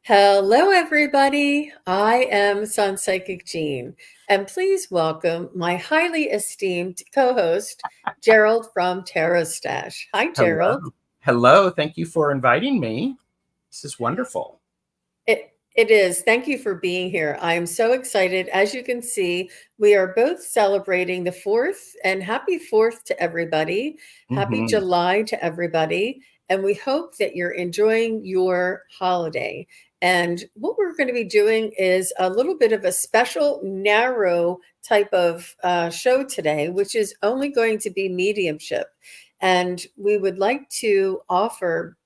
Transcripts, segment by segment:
Hello, everybody. I am SunPsychic Jean, and please welcome my highly esteemed co-host, Gerald from TarotStache. Hi, Gerald. Hello. Hello. Thank you for inviting me. This is wonderful. It is. Thank you for being here. I am so excited. As you can see, we are both celebrating the 4th, and happy 4th to everybody. Happy hmm July to everybody. And we hope that you're enjoying your holiday. And what we're going to be doing is a little bit of a special, narrow type of show today, which is only going to be mediumship. And we would like to offer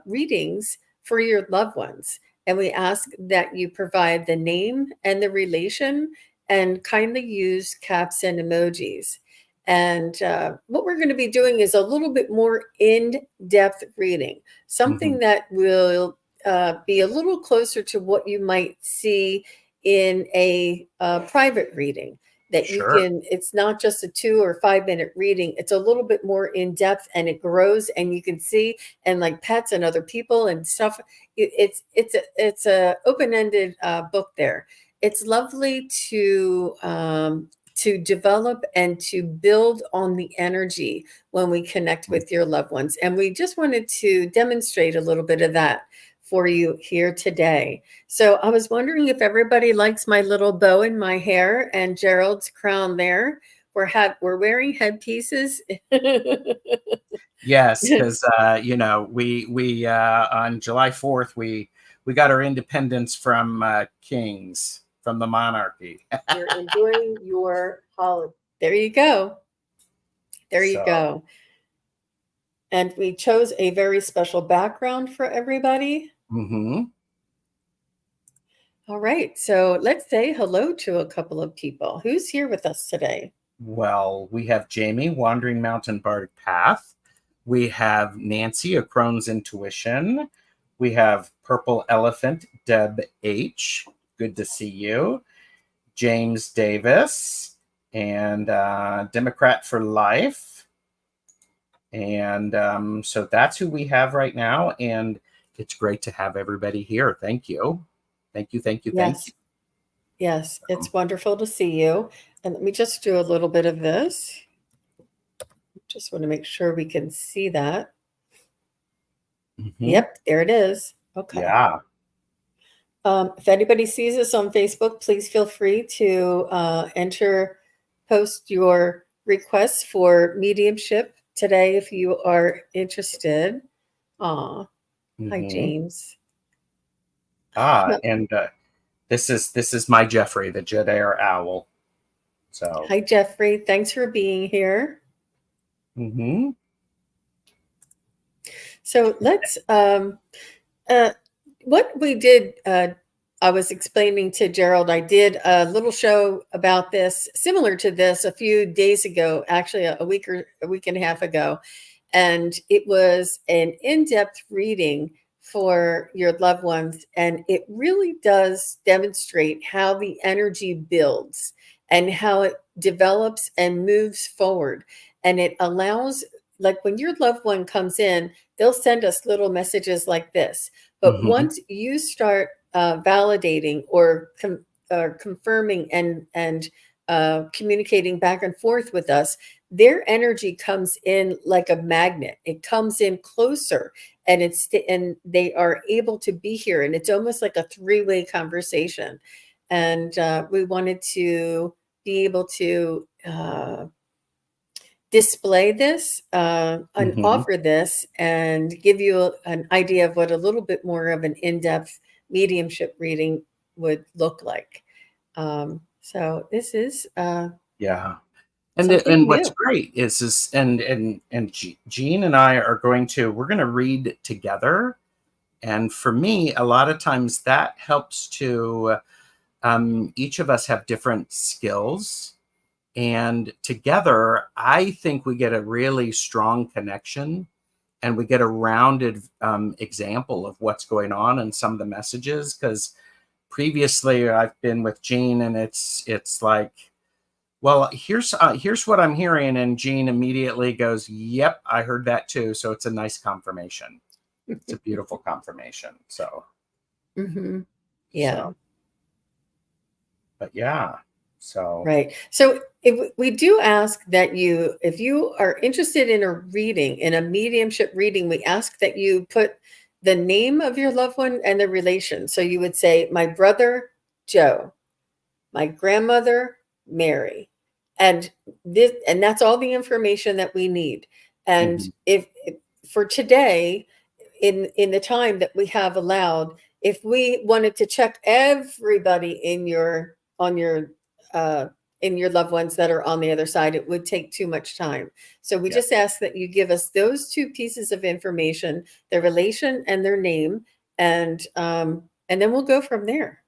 readings for your loved ones. And we ask that you provide the name and the relation and kindly use caps and emojis. And what we're going to be doing is a little bit more in-depth reading, something hmm that will be a little closer to what you might see in a private reading. That you Sure. can, it's not just a 2 or 5 minute reading, it's a little bit more in depth and it grows and you can see, and like pets and other people and stuff. It's a open-ended book there. It's lovely to develop and to build on the energy when we connect with your loved ones. And we just wanted to demonstrate a little bit of that for you here today. So I was wondering if everybody likes my little bow in my hair and Gerald's crown there. We're wearing headpieces. Yes, because we on July 4th we got our independence from kings, from the monarchy. You're enjoying your holiday. There you go. There you So, go. And we chose a very special background for everybody. hmm All right. So let's say hello to a couple of people. Who's here with us today? well, we have Jamie, Wandering Mountain Bard Path. We have Nancy, A Crone's Intuition. We have Purple Elephant, Deb H. Good to see you. James Davis, and Democrat for Life. And so that's who we have right now. And it's great to have everybody here. Thank you. Thank you. Thank you. Thank Yes. Yes. It's wonderful to see you. And let me just do a little bit of this. Just want to make sure we can see that. you. Yep. There it is. Okay. Yeah. If anybody sees us on Facebook, please feel free to post your requests for mediumship today if you are interested. Aw, hi, hmm James. And this is my Jeffrey, the Jedi Owl. So. Hi, Jeffrey. Thanks for being here. hmm So let's, what we did, I was explaining to Gerald, I did a little show about this, similar to this, a few days ago, actually a week and a half ago. And it was an in-depth reading for your loved ones. And it really does demonstrate how the energy builds and how it develops and moves forward. And it allows, like when your loved one comes in, they'll send us little messages like this. But hmm once you start validating or confirming and communicating back and forth with us, their energy comes in like a magnet. It comes in closer, and and they are able to be here, and it's almost like a three-way conversation. And we wanted to be able to display this and hmm offer this and give you an idea of what a little bit more of an in-depth mediumship reading would look like. So this is Yeah. And something what's new. great is Jean and I are we're going to read together. And for me, a lot of times that helps to each of us have different skills. And together, I think we get a really strong connection and we get a rounded example of what's going on and some of the messages. Because previously I've been with Jean and it's like, well, here's what I'm hearing, and Jean immediately goes, "Yep, I heard that too." So it's a nice confirmation. It's a beautiful confirmation. So Mm-hmm. Yeah. So, but yeah, so. Right. So if we do ask that if you are interested in a reading, in a mediumship reading, we ask that you put the name of your loved one and the relation. So you would say, my brother, Joe, my grandmother, Mary. And that's all the information that we need. And Mhm. if for today, in the time that we have allowed, if we wanted to check everybody uh in your loved ones that are on the other side, it would take too much time. So we Yeah. just ask that you give us those two pieces of information, their relation and their name, and then we'll go from there.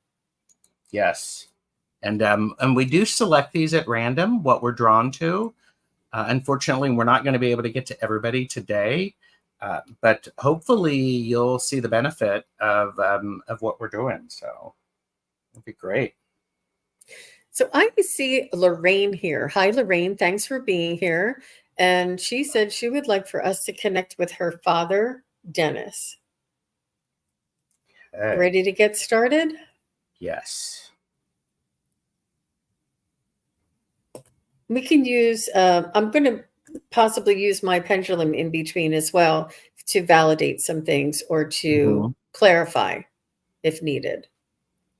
Yes. And we do select these at random, what we're drawn to. Unfortunately, we're not going to be able to get to everybody today, but hopefully you'll see the benefit of what we're doing. So it'll be great. So I see Lorraine here. Hi, Lorraine. Thanks for being here. And she said she would like for us to connect with her father, Dennis. Okay. Ready to get started? Yes. We can use, I'm going to possibly use my pendulum in between as well to validate some things or to clarify if needed.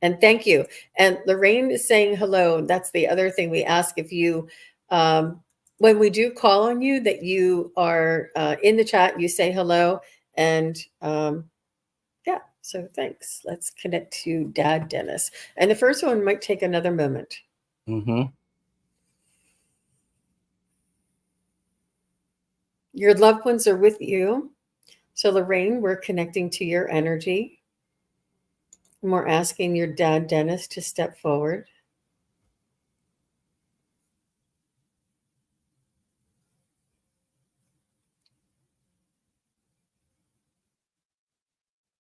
And thank you. And Lorraine is saying hello. That's the other thing we ask, if you, when we do call on you, that you are in the chat, you say hello. And yeah, so thanks. Let's connect to Dad Dennis. And the first one might take another moment. Mm-hmm. Your loved ones are with you. So Lorraine, we're connecting to your energy. And we're asking your dad Dennis to step forward.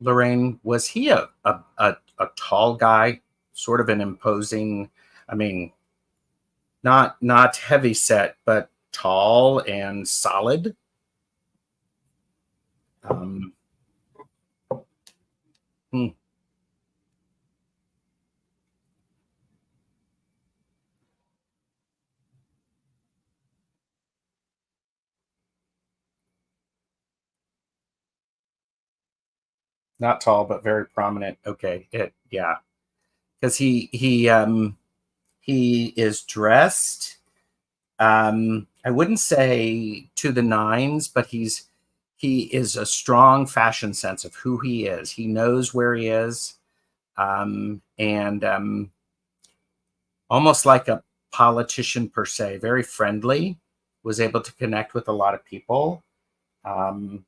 Lorraine, was he a tall guy, sort of an imposing, I mean, not heavy set, but tall and solid? Hmm. Not tall, but very prominent. Okay, yeah, because he is dressed. I wouldn't say to the nines, but he is a strong fashion sense of who he is. He knows where he is, and almost like a politician per se. Very friendly. Was able to connect with a lot of people, and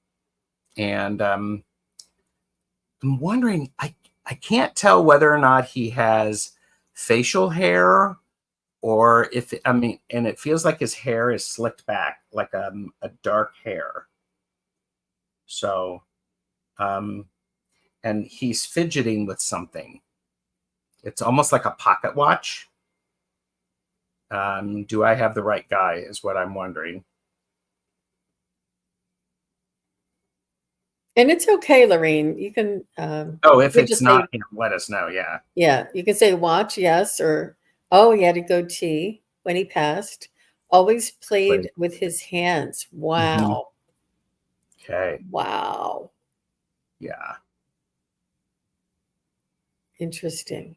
I'm wondering. I can't tell whether or not he has facial hair, or if, I mean, and it feels like his hair is slicked back, like a dark hair. So, and he's fidgeting with something. It's almost like a pocket watch. Do I have the right guy is what I'm wondering. And it's okay, Lorraine. You can If you it's just say, not him, let us know. Yeah. yeah, you can say watch, yes, or oh, he had a goatee when he passed. Always played Great. with his hands. Mm-hmm. Wow. Okay. Wow. Yeah. Interesting.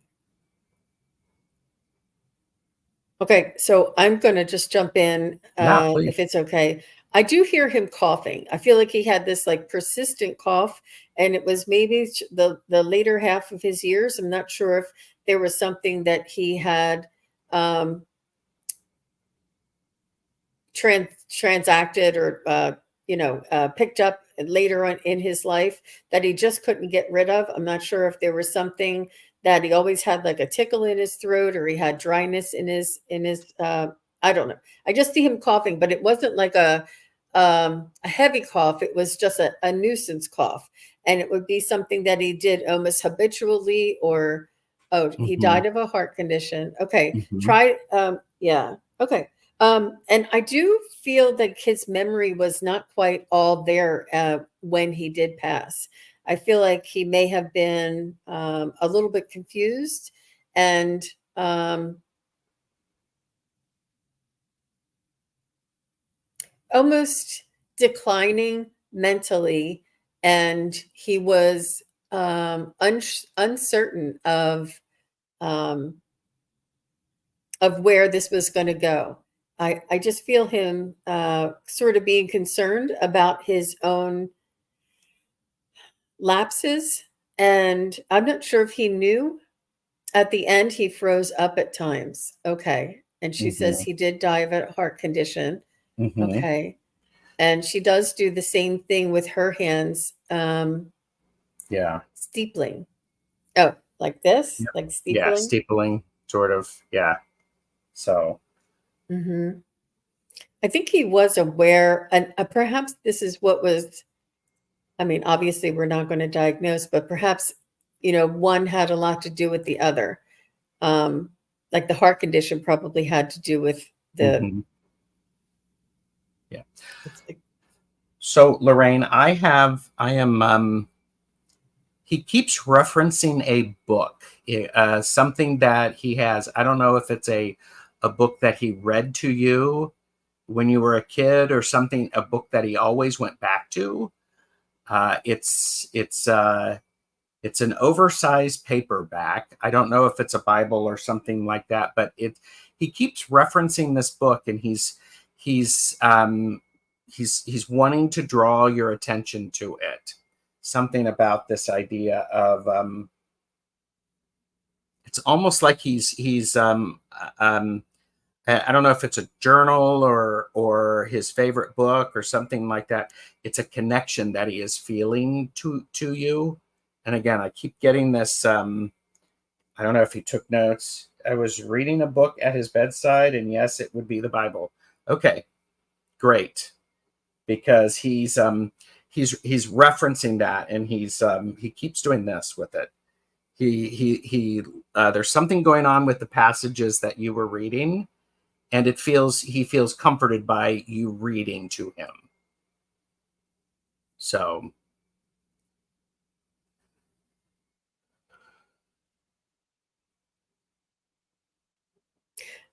Okay, so I'm going to just jump in Yeah, please. if it's okay. I do hear him coughing. I feel like he had this like persistent cough, and it was maybe the later half of his years. I'm not sure if there was something that he had transacted or picked up later on in his life that he just couldn't get rid of. I'm not sure if there was something that he always had, like a tickle in his throat, or he had dryness in his I don't know. I just see him coughing, but it wasn't like a heavy cough. It was just a nuisance cough, and it would be something that he did almost habitually. Or he Mm-hmm. died of a heart condition. Okay, Mm-hmm. try yeah, okay. And I do feel that his memory was not quite all there when he did pass. I feel like he may have been a little bit confused and almost declining mentally, and he was uncertain of where this was going to go. I just feel him sort of being concerned about his own lapses, and I'm not sure if he knew. At the end, he froze up at times. Okay. And she says he did die of a heart condition. Mm-hmm. Okay. And she does do the same thing with her hands, Yeah. steepling. Oh, like this? Yep. Like Yeah, steepling? steepling, sort of. Yeah. So. Hmm. I think he was aware, and perhaps this is what was, I mean, obviously we're not going to diagnose, but perhaps, one had a lot to do with the other. Um, like the heart condition probably had to do with the, Mm-hmm. Yeah. it's like, So Lorraine, he keeps referencing a book, something that he has. I don't know if it's a book that he read to you when you were a kid or something, a book that he always went back to. It's an oversized paperback. I don't know if it's a Bible or something like that, but he keeps referencing this book, and he's wanting to draw your attention to it. Something about this idea of it's almost like I don't know if it's a journal or his favorite book or something like that. It's a connection that he is feeling to you. And again, I keep getting this. I don't know if he took notes. I was reading a book at his bedside, and yes, it would be the Bible. Okay, great, because he's referencing that, and he keeps doing this with it. He there's something going on with the passages that you were reading, and he feels comforted by you reading to him. So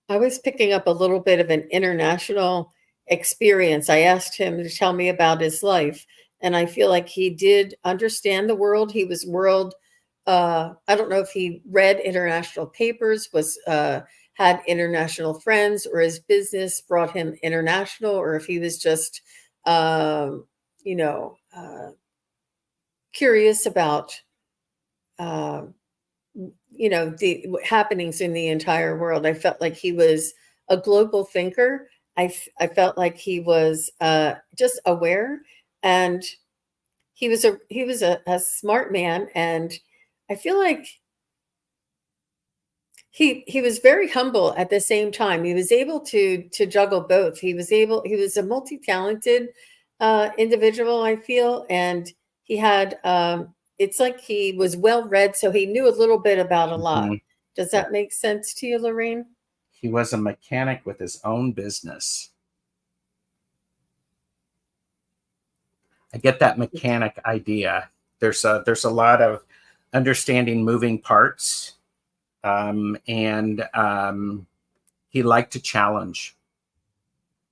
I was picking up a little bit of an international experience. I asked him to tell me about his life, and I feel like he did understand the world. He was world. I don't know if he read international papers, was had international friends, or his business brought him international, or if he was just, um, you know, curious about. Uh, the happenings in the entire world. I felt like he was a global thinker. I felt like he was just aware, and he was a smart man, and I feel like he was very humble at the same time. He was able to juggle both. He was a multi-talented individual, I feel, and he had it's like he was well read, so he knew a little bit about a lot. mhm, Does yeah, that make sense to you, Lorraine? he was a mechanic with his own business. I get that mechanic idea. There's a lot of understanding moving parts, and he liked to challenge.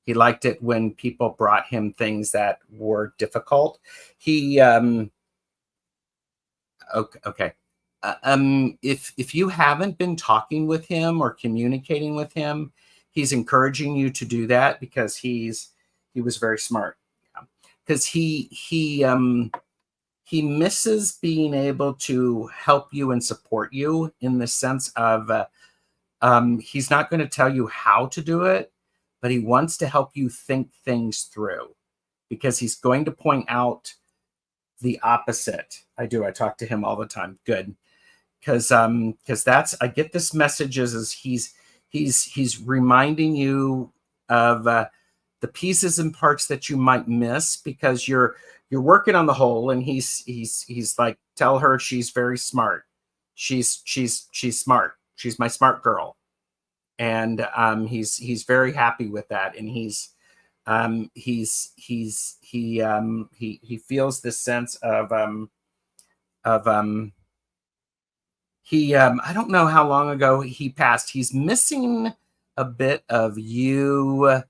He liked it when people brought him things that were difficult. He okay. If you haven't been talking with him or communicating with him, he's encouraging you to do that because he was very smart. Because he misses being able to help you and support you in the sense of he's not going to tell you how to do it, but he wants to help you think things through because he's going to point out the opposite. I do. I talk to him all the time. Good. Because that's I get this message is he's reminding you of the pieces and parts that you might miss because you're working on the whole, and he's like, tell her she's very smart. She's smart. She's my smart girl, and he's very happy with that, and he feels this sense of of he I don't know how long ago he passed. He's missing a bit of you,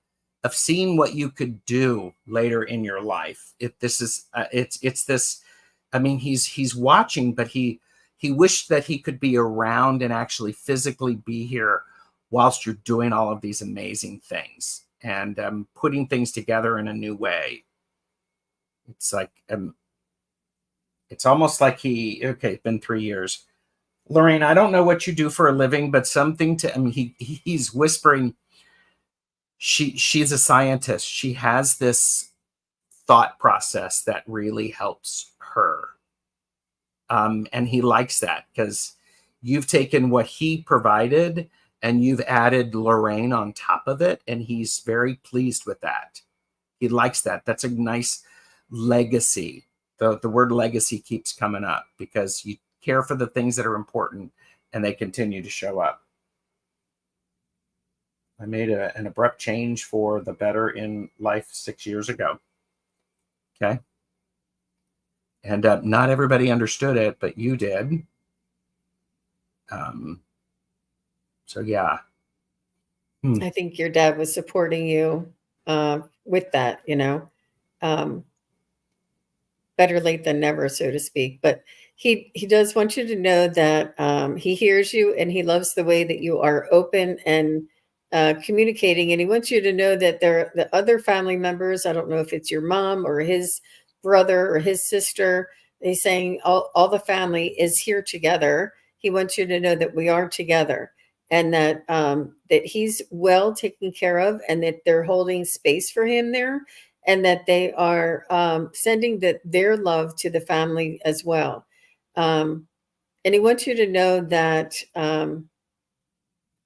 of seeing what you could do later in your life. If this is it's this, I mean, he's watching, but he wished that he could be around and actually physically be here whilst you're doing all of these amazing things and putting things together in a new way. It's like it's almost like okay, it's been 3 years. Lorraine, I don't know what you do for a living, but something to, I mean, he's whispering, she's a scientist. She has this thought process that really helps her. And he likes that because you've taken what he provided and you've added Lorraine on top of it. And he's very pleased with that. He likes that. That's a nice legacy. The word legacy keeps coming up because you care for the things that are important and they continue to show up. I made an abrupt change for the better in life 6 years ago. Okay. And not everybody understood it, but you did. So yeah. I think your dad was supporting you with that, you know. Better late than never, so to speak. But he does want you to know that he hears you and he loves the way that you are open and communicating. And he wants you to know that the other family members, I don't know if it's your mom or his brother or his sister, he's saying all the family is here together. He wants you to know that we are together and that that he's well taken care of and that they're holding space for him there and that they are sending their love to the family as well. And he wants you to know that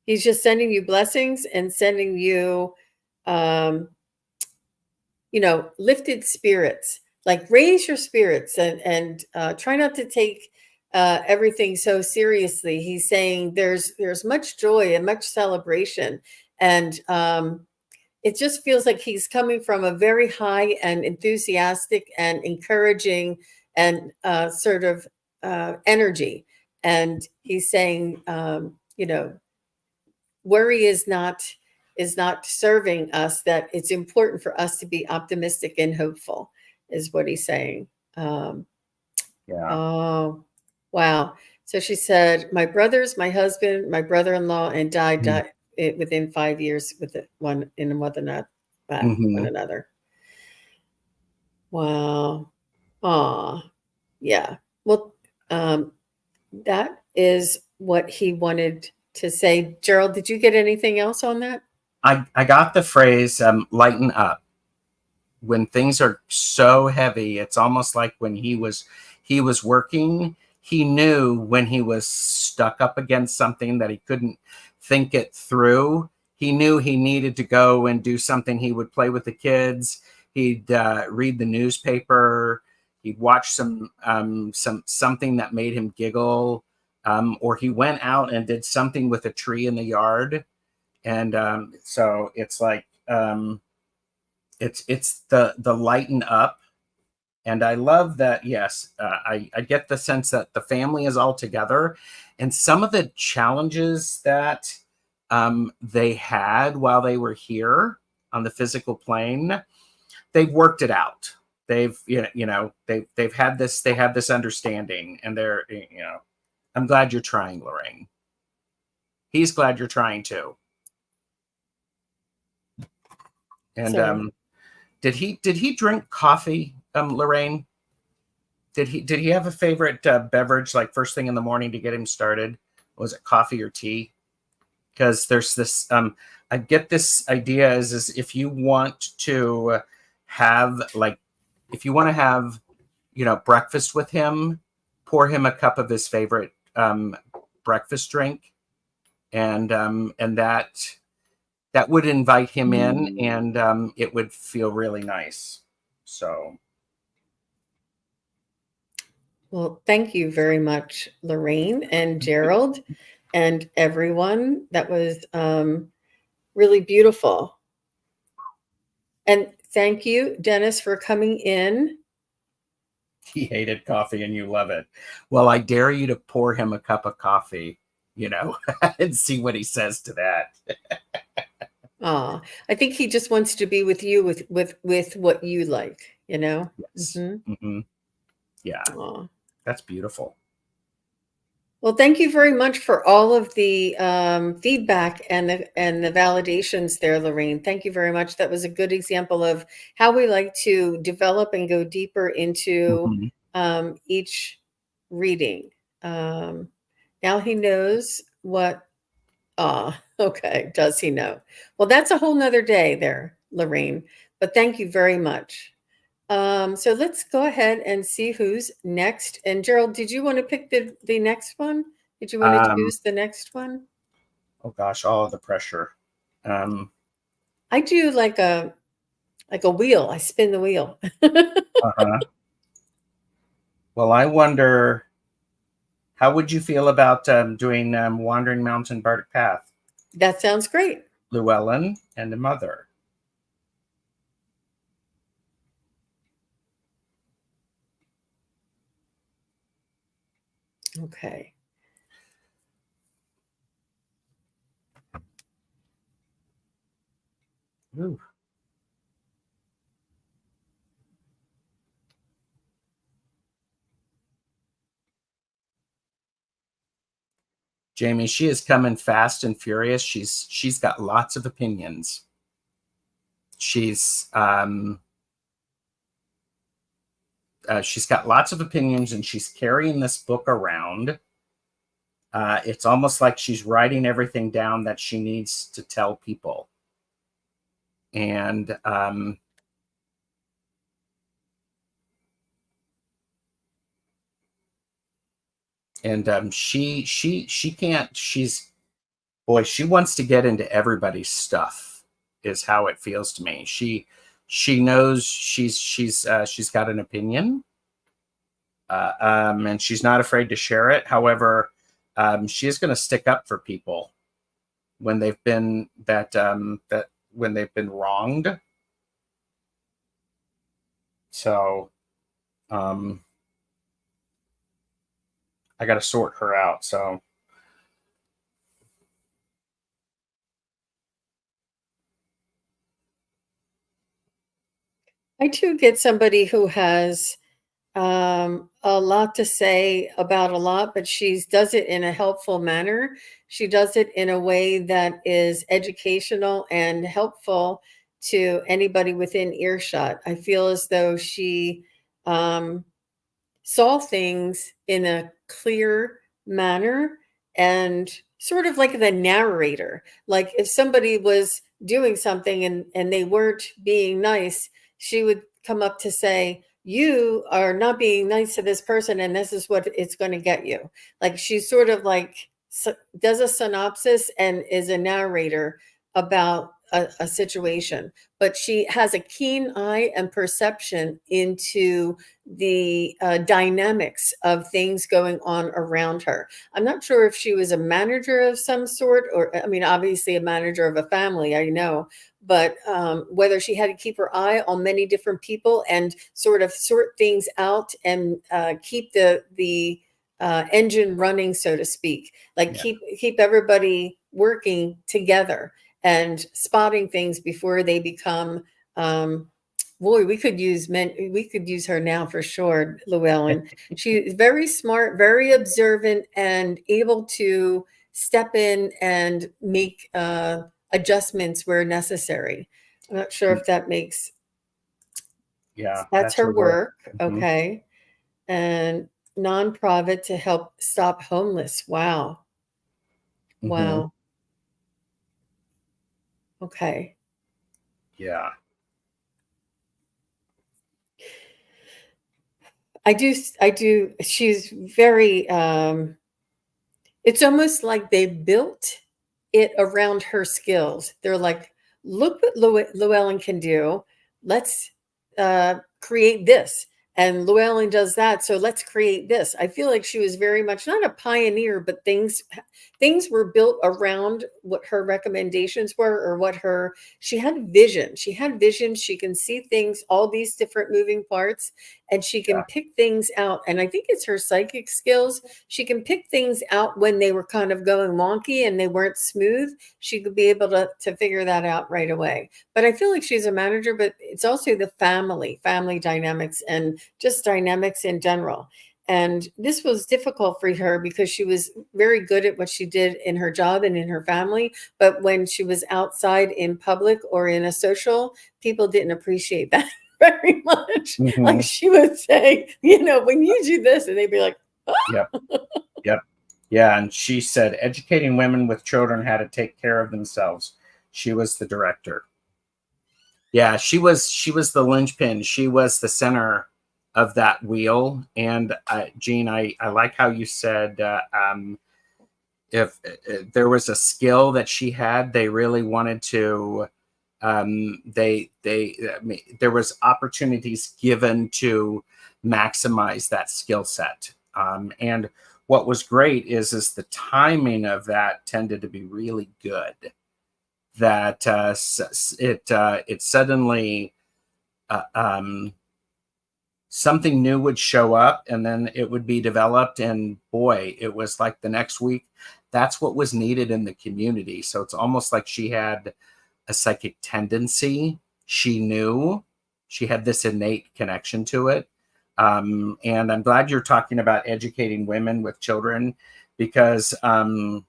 he's just sending you blessings and sending you, lifted spirits. Like raise your spirits and try not to take everything so seriously. He's saying there's much joy and much celebration, and it just feels like he's coming from a very high and enthusiastic and encouraging and sort of energy. And he's saying, worry is not serving us, that it's important for us to be optimistic and hopeful is what he's saying. Yeah. Oh, wow. So she said, my brothers, my husband, my brother-in-law, and died within 5 years with one another. One another. Wow. Aw. Yeah. Well, that is what he wanted to say. Gerald, did you get anything else on that? I got the phrase lighten up. When things are so heavy, it's almost like when he was working, he knew when he was stuck up against something that he couldn't think it through. He knew he needed to go and do something. He would play with the kids. He'd read the newspaper. He'd watch something that made him giggle, or he went out and did something with a tree in the yard. And so it's like it's the lighten up. And I love that. Yes, I get the sense that the family is all together, and some of the challenges that they had while they were here on the physical plane, they've worked it out. They've they've had this. They have this understanding, and they're I'm glad you're trying, Lorraine. He's glad you're trying too. And did he drink coffee, Lorraine? Did he have a favorite beverage, like first thing in the morning to get him started? Was it coffee or tea? Because there's this I get this idea is if you want to have breakfast with him, pour him a cup of his favorite breakfast drink, and that would invite him in, and it would feel really nice. So, well, thank you very much, Lorraine and Gerald and everyone. That was really beautiful. And thank you, Dennis, for coming in. He hated coffee and you love it. Well, I dare you to pour him a cup of coffee, and see what he says to that. I think he just wants to be with you with what you like, Yes. Mm-hmm. Yeah, Aw. that's beautiful. Well, thank you very much for all of the feedback and the validations there, Lorraine. Thank you very much. That was a good example of how we like to develop and go deeper into each reading. Now he knows what. Okay. Does he know? Well, that's a whole nother day there, Lorraine. But thank you very much. So let's go ahead and see who's next. And Gerald, did you want to pick the next one? Did you want to choose the next one? Oh gosh, all of the pressure. I do like a wheel. I spin the wheel. Well, I wonder, how would you feel about doing Wandering Mountain Bardic Path? That sounds great. Llewellyn and the mother. Okay. Ooh. Jamie, she is coming fast and furious. She's got lots of opinions. She's got lots of opinions, and she's carrying this book around. It's almost like she's writing everything down that she needs to tell people. And she can't. She wants to get into everybody's stuff, is how it feels to me. She knows she's got an opinion, and she's not afraid to share it. However, she is going to stick up for people when they've been when they've been wronged. So I got to sort her out. So I too get somebody who has a lot to say about a lot, but she does it in a helpful manner. She does it in a way that is educational and helpful to anybody within earshot. I feel as though she saw things in a clear manner and sort of like the narrator. Like if somebody was doing something and they weren't being nice, she would come up to say, you are not being nice to this person and this is what it's going to get you. Like she's sort of like does a synopsis and is a narrator about a situation, but she has a keen eye and perception into the dynamics of things going on around her. I'm not sure if she was a manager of some sort, or I mean, obviously a manager of a family, I know, but whether she had to keep her eye on many different people and sort of sort things out and keep the engine running, so to speak, like keep everybody working together and spotting things before they become boy, we could use her now for sure, Llewellyn. She's very smart, very observant, and able to step in and make adjustments where necessary. I'm not sure if that makes. Yeah, that's her work. Mm-hmm. Okay. And nonprofit to help stop homeless. Wow. Mm-hmm. Wow. Okay. Yeah. I do. She's very, it's almost like they built it around her skills. They're like, look what Llewellyn can do. Let's create this. And Llewellyn does that. So let's create this. I feel like she was very much not a pioneer, but things were built around what her recommendations were or she had vision. She had vision. She can see things, all these different moving parts. and she can pick things out. And I think it's her psychic skills. She can pick things out when they were kind of going wonky and they weren't smooth. She could be able to figure that out right away. But I feel like she's a manager, but it's also the family dynamics and just dynamics in general. And this was difficult for her because she was very good at what she did in her job and in her family. But when she was outside in public or in a social, people didn't appreciate that very much. Like she would say, when you do this, and they'd be like, oh. Yep. Yeah. And she said, educating women with children how to take care of themselves. She was the director. Yeah, she was the linchpin. She was the center of that wheel. And Jean, I like how you said if there was a skill that she had, they really wanted to. There was opportunities given to maximize that skill set. And what was great is the timing of that tended to be really good. That it suddenly something new would show up, and then it would be developed, and boy, it was like the next week. That's what was needed in the community. So it's almost like she had a psychic tendency. She knew she had this innate connection to it. And I'm glad you're talking about educating women with children, because and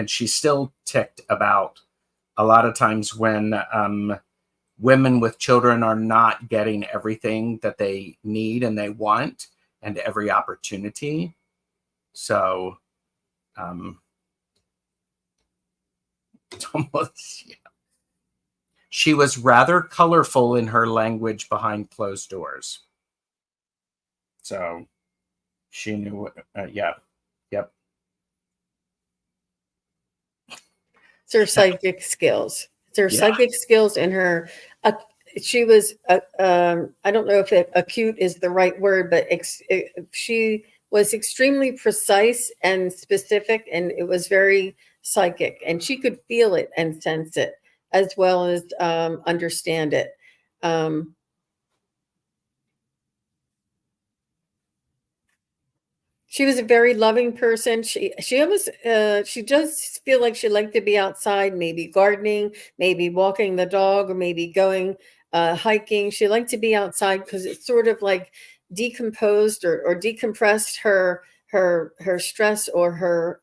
she's still ticked about a lot of times when women with children are not getting everything that they need and they want, and every opportunity. So almost, yeah. She was rather colorful in her language behind closed doors. So she knew, Yep. It's her psychic skills. It's her psychic skills and her. She was. I don't know if acute is the right word, but she was extremely precise and specific, and it was very psychic, and she could feel it and sense it as well as understand it. She was a very loving person. She almost she does feel like she liked to be outside, maybe gardening, maybe walking the dog, or maybe going hiking. She liked to be outside because it sort of like decomposed or decompressed her stress or her.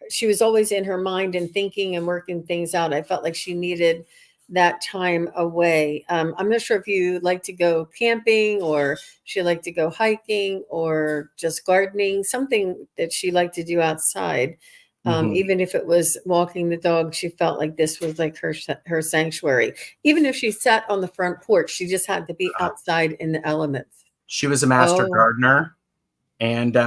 She was always in her mind and thinking and working things out. I felt like she needed that time away. I'm not sure if you like to go camping or she liked to go hiking or just gardening, something that she liked to do outside. Even if it was walking the dog, she felt like this was like her sanctuary. Even if she sat on the front porch, she just had to be outside in the elements. She was a master gardener, and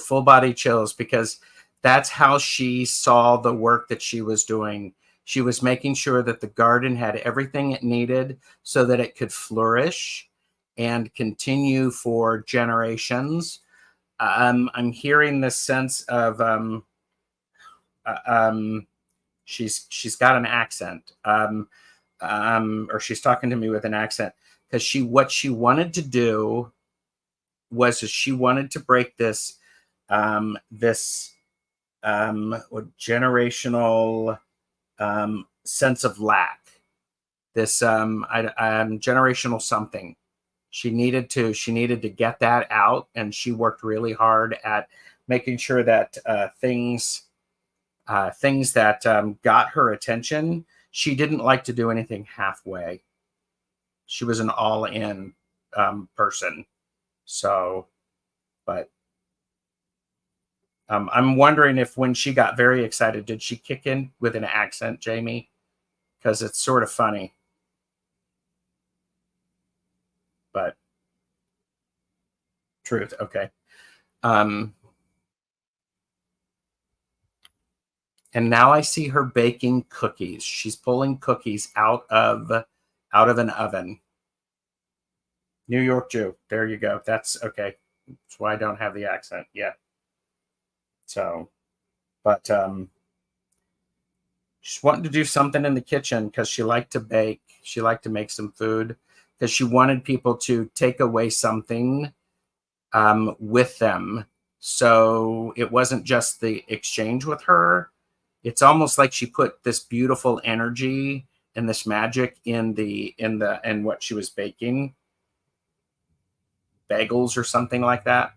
full body chills, because that's how she saw the work that she was doing. She was making sure that the garden had everything it needed so that it could flourish and continue for generations. I'm hearing this sense of she's got an accent, or she's talking to me with an accent, because what she wanted to do was she wanted to break this generational sense of lack, this generational something. She needed to get that out, and she worked really hard at making sure that things that got her attention. She didn't like to do anything halfway. She was an all-in person. So, but I'm wondering if when she got very excited, did she kick in with an accent, Jamie? Because it's sort of funny. But truth, okay. And now I see her baking cookies. She's pulling cookies out of an oven. New York Jew. There you go. That's okay. That's why I don't have the accent yet. So, but she's wanting to do something in the kitchen because she liked to bake. She liked to make some food. because she wanted people to take away something with them. So it wasn't just the exchange with her. It's almost like she put this beautiful energy and this magic in what she was baking, bagels or something like that.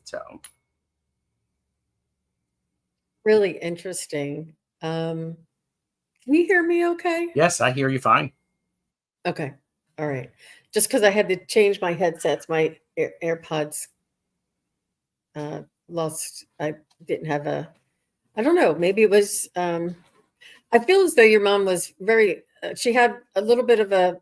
So Really interesting. Can you hear me okay? yes, I hear you fine. Okay. All right. Just because I had to change my headsets, my AirPods lost. I didn't have I don't know, maybe it was, I feel as though your mom was very, she had a little bit of a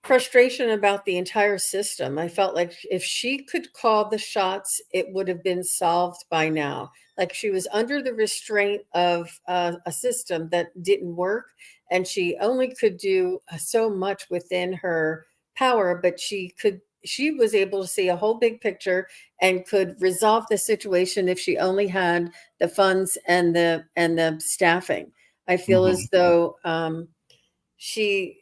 frustration about the entire system. I felt like if she could call the shots, it would have been solved by now. Like she was under the restraint of a system that didn't work, and she only could do so much within her power, but she was able to see a whole big picture and could resolve the situation if she only had the funds and the staffing. I feel Mm-hmm. as though she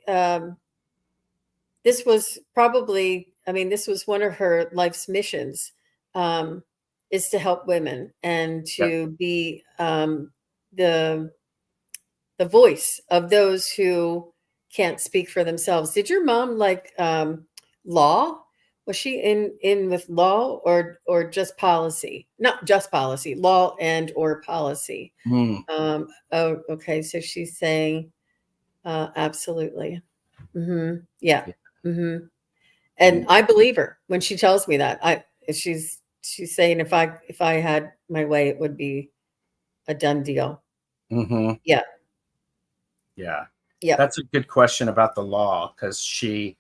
this was probably, I mean, this was one of her life's missions, um, is to help women and Yep. to be the the voice of those who can't speak for themselves. Did your mom like law? Was she in with law or just policy? Not just policy, law and or policy. Mm. Oh, okay. So she's saying absolutely. Yeah. Yeah. hmm And And I believe her when she tells me that. She's saying if I had my way, it would be a done deal. mm-hmm. Yeah. Yeah, Yep. that's a good question about the law, because she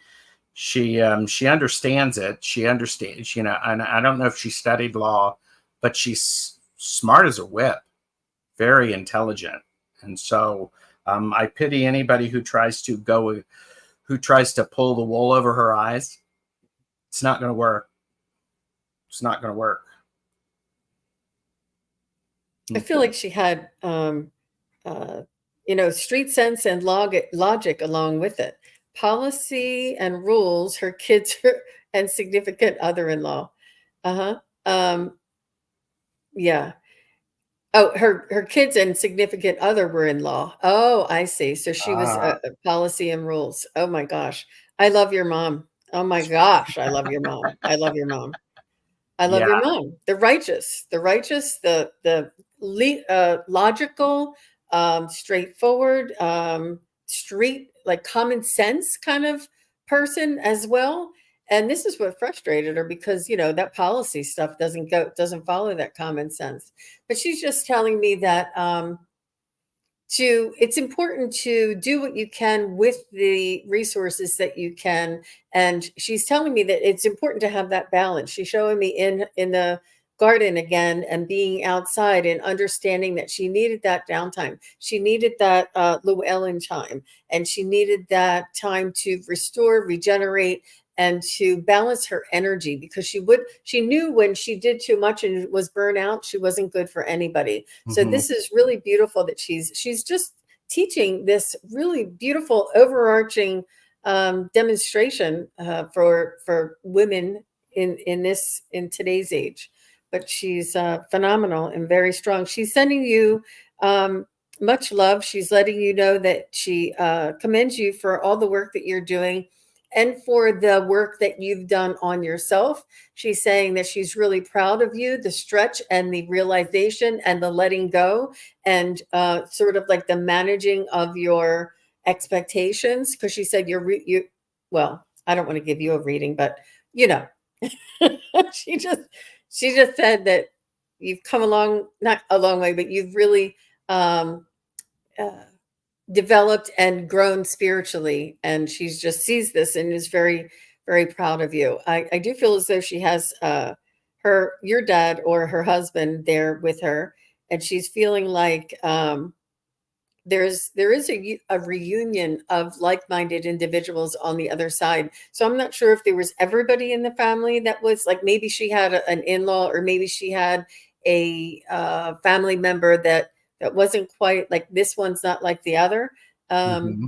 understands it. She understands, and I don't know if she studied law, but she's smart as a whip, very intelligent. And so I pity anybody who tries to pull the wool over her eyes. It's not going to work. It's not going to work. I feel like she had uh, street sense and logic along with it. Policy and rules, her kids and significant other-in-law. Uh-huh. Yeah. Oh, her kids and significant other were in law. Oh, I see. So she was Ah, policy and rules. Oh my gosh. I love your mom. Oh my gosh, I love your mom. I love your mom. I love yeah. your mom. The logical, straightforward, street, like common sense kind of person as well. And this is what frustrated her because that policy stuff doesn't follow that common sense. But she's just telling me that it's important to do what you can with the resources that you can, and she's telling me that it's important to have that balance. She's showing me in the garden again and being outside and understanding that she needed that downtime, she needed that Llewellyn time, and she needed that time to restore, regenerate, and to balance her energy, because she knew when she did too much and was burnt out, she wasn't good for anybody. So Mm-hmm. this is really beautiful that she's just teaching this really beautiful overarching demonstration for women in today's age. But she's phenomenal and very strong. She's sending you much love. She's letting you know that she commends you for all the work that you're doing and for the work that you've done on yourself. She's saying that she's really proud of you, the stretch and the realization and the letting go, and sort of like the managing of your expectations. Because she said well, I don't want to give you a reading, but you know, she just she just said that you've come along, not a long way, but you've really um, uh, developed and grown spiritually, and she's just sees this and is very, very proud of you. I do feel as though she has your dad or her husband there with her, and she's feeling like there is a reunion of like-minded individuals on the other side. So I'm not sure if there was everybody in the family that was like, maybe she had an in-law, or maybe she had a family member that wasn't quite like, this one's not like the other. Um, Mm-hmm.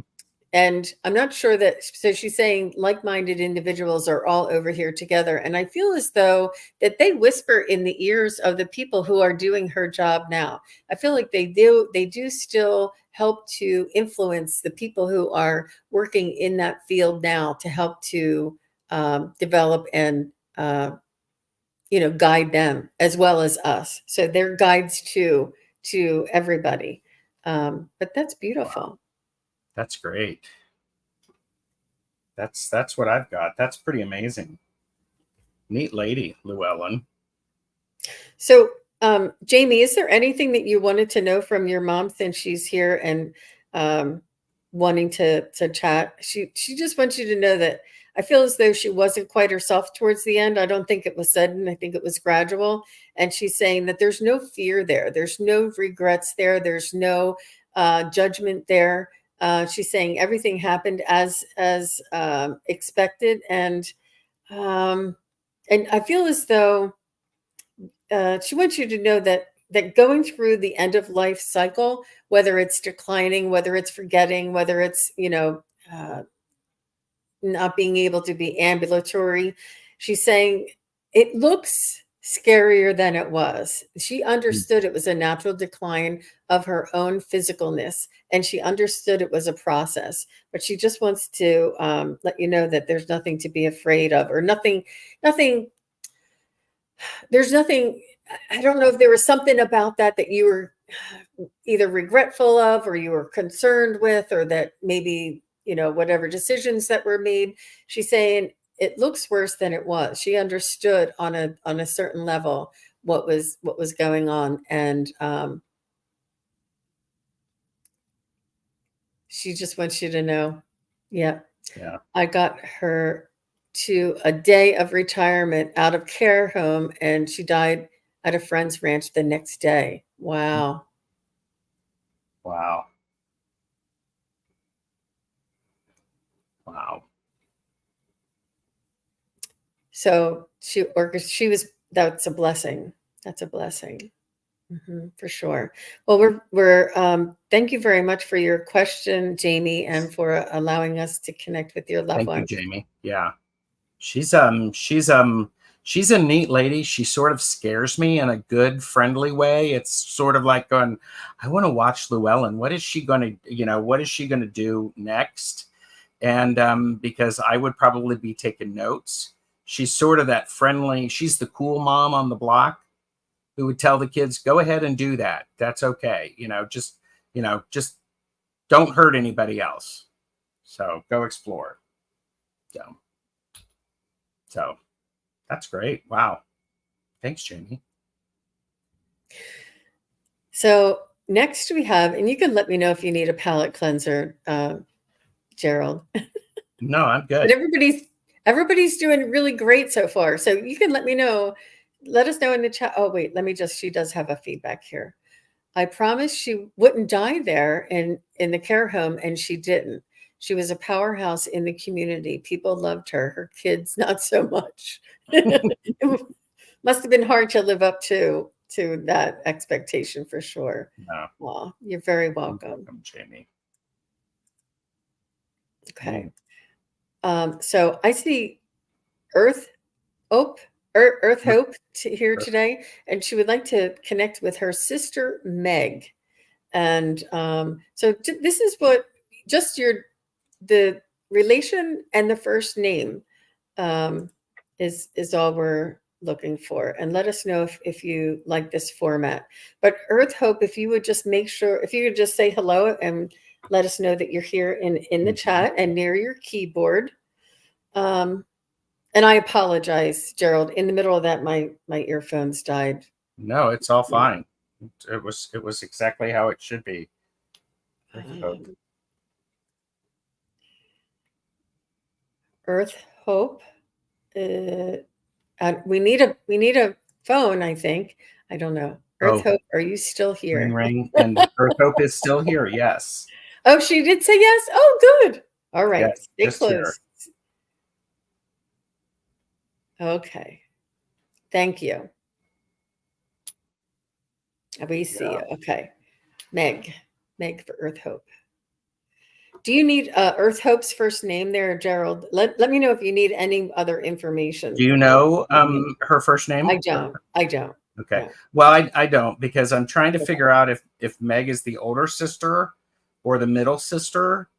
And I'm not sure that, so she's saying like-minded individuals are all over here together. And I feel as though that they whisper in the ears of the people who are doing her job now. I feel like they do still help to influence the people who are working in that field now to help to develop and guide them as well as us. So they're guides to everybody. But that's beautiful. Wow. That's great. That's what I've got. That's pretty amazing. Neat lady, Llewellyn. So, Jamie, is there anything that you wanted to know from your mom since she's here and wanting to chat? She just wants you to know that I feel as though she wasn't quite herself towards the end. I don't think it was sudden. I think it was gradual. And she's saying that there's no fear there. There's no regrets there. There's no judgment there. She's saying everything happened as expected, and I feel as though she wants you to know that going through the end of life cycle, whether it's declining, whether it's forgetting, whether it's not being able to be ambulatory, she's saying it looks scarier than it was. She understood it was a natural decline of her own physicalness, and she understood it was a process. But she just wants to let you know that there's nothing to be afraid of, or nothing. There's nothing. I don't know if there was something about that you were either regretful of, or you were concerned with, or that maybe, whatever decisions that were made. She's saying it looks worse than it was. She understood on a certain level what was going on. And she just wants you to know. Yeah. I got her to a day of retirement out of care home, and she died at a friend's ranch the next day. Wow. Wow. Wow. So that's a blessing. That's a blessing. For sure. Well, we're thank you very much for your question, Jamie, and for allowing us to connect with your loved one. Thank you, Jamie. Yeah. She's a neat lady. She sort of scares me in a good, friendly way. It's sort of like going, I want to watch Llewellyn. What is she going to do next? And because I would probably be taking notes. She's sort of that friendly, she's the cool mom on the block who would tell the kids, go ahead and do that. That's okay. Just don't hurt anybody else. So go explore. So that's great. Wow. Thanks, Jamie. So next we have, and you can let me know if you need a palate cleanser, Gerald. No, I'm good. But everybody's doing really great so far. So you can let me know. Let us know in the chat. Oh, wait, she does have a feedback here. I promised she wouldn't die there in the care home, and she didn't. She was a powerhouse in the community. People loved her. Her kids, not so much. It must have been hard to live up to that expectation, for sure. No. Well, you're very welcome. Welcome, Jamie. Okay. So I see Earth Hope here today, and she would like to connect with her sister Meg. And so this is what just the relation and the first name is all we're looking for. And let us know if you like this format. But Earth Hope, if you would just say hello and let us know that you're here in the chat and near your keyboard. And I apologize, Gerald. In the middle of that, my earphones died. No, it's all fine. It was exactly how it should be. Earth Hope. We need a phone, I think. I don't know. Earth Hope, are you still here? Ring. And Earth Hope is still here. Yes. Oh, she did say yes. Oh, good. All right. Yes, Stay close. Okay. Thank you. We see you. Okay. Meg for Earth Hope. Do you need Earth Hope's first name there, Gerald? Let me know if you need any other information. Do you know her first name? I don't. I don't. Okay. No. Well, I don't, because I'm trying to Okay. figure out if Meg is the older sister or the middle sister,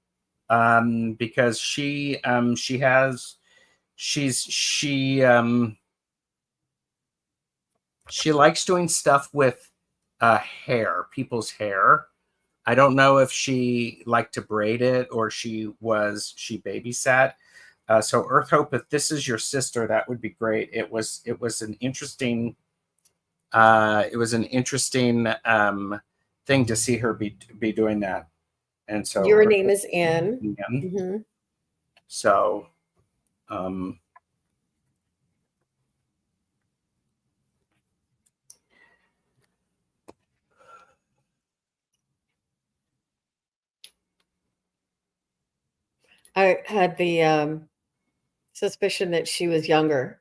because she has she likes doing stuff with hair, people's hair. I don't know if she liked to braid it or she babysat. So Earth Hope, if this is your sister, that would be great. It was an interesting thing to see her be doing that. And so Your Earth name is Anne. Hope, Hmm. so um, I had the suspicion that she was younger,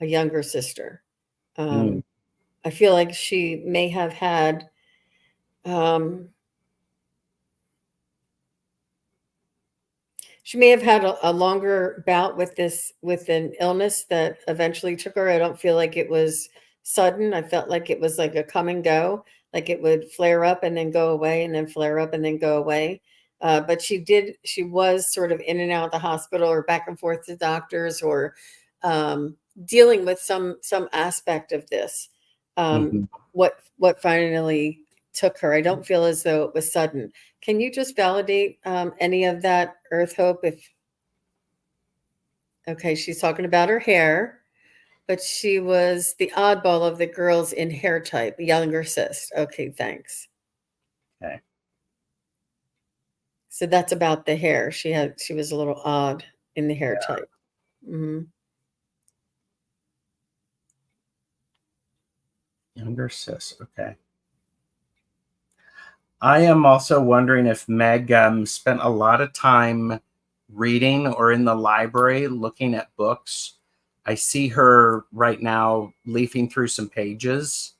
a younger sister. mm, I feel like she may have had um, she may have had a longer bout with an illness that eventually took her. I don't feel like it was sudden. I felt like it was like a come and go, like it would flare up and then go away and then flare up and then go away. But she was sort of in and out of the hospital or back and forth to doctors or um, dealing with some aspect of this. Um, mhm. what finally took her. I don't feel as though it was sudden. Can you just validate any of that, Earth Hope? If okay, she's talking about her hair, but she was the oddball of the girls in hair type, younger sis. Okay, thanks. Okay. So that's about the hair. She was a little odd in the hair Yeah. type. Hmm. Younger sis. Okay. I am also wondering if Meg spent a lot of time reading or in the library looking at books. I see her right now leafing through some pages,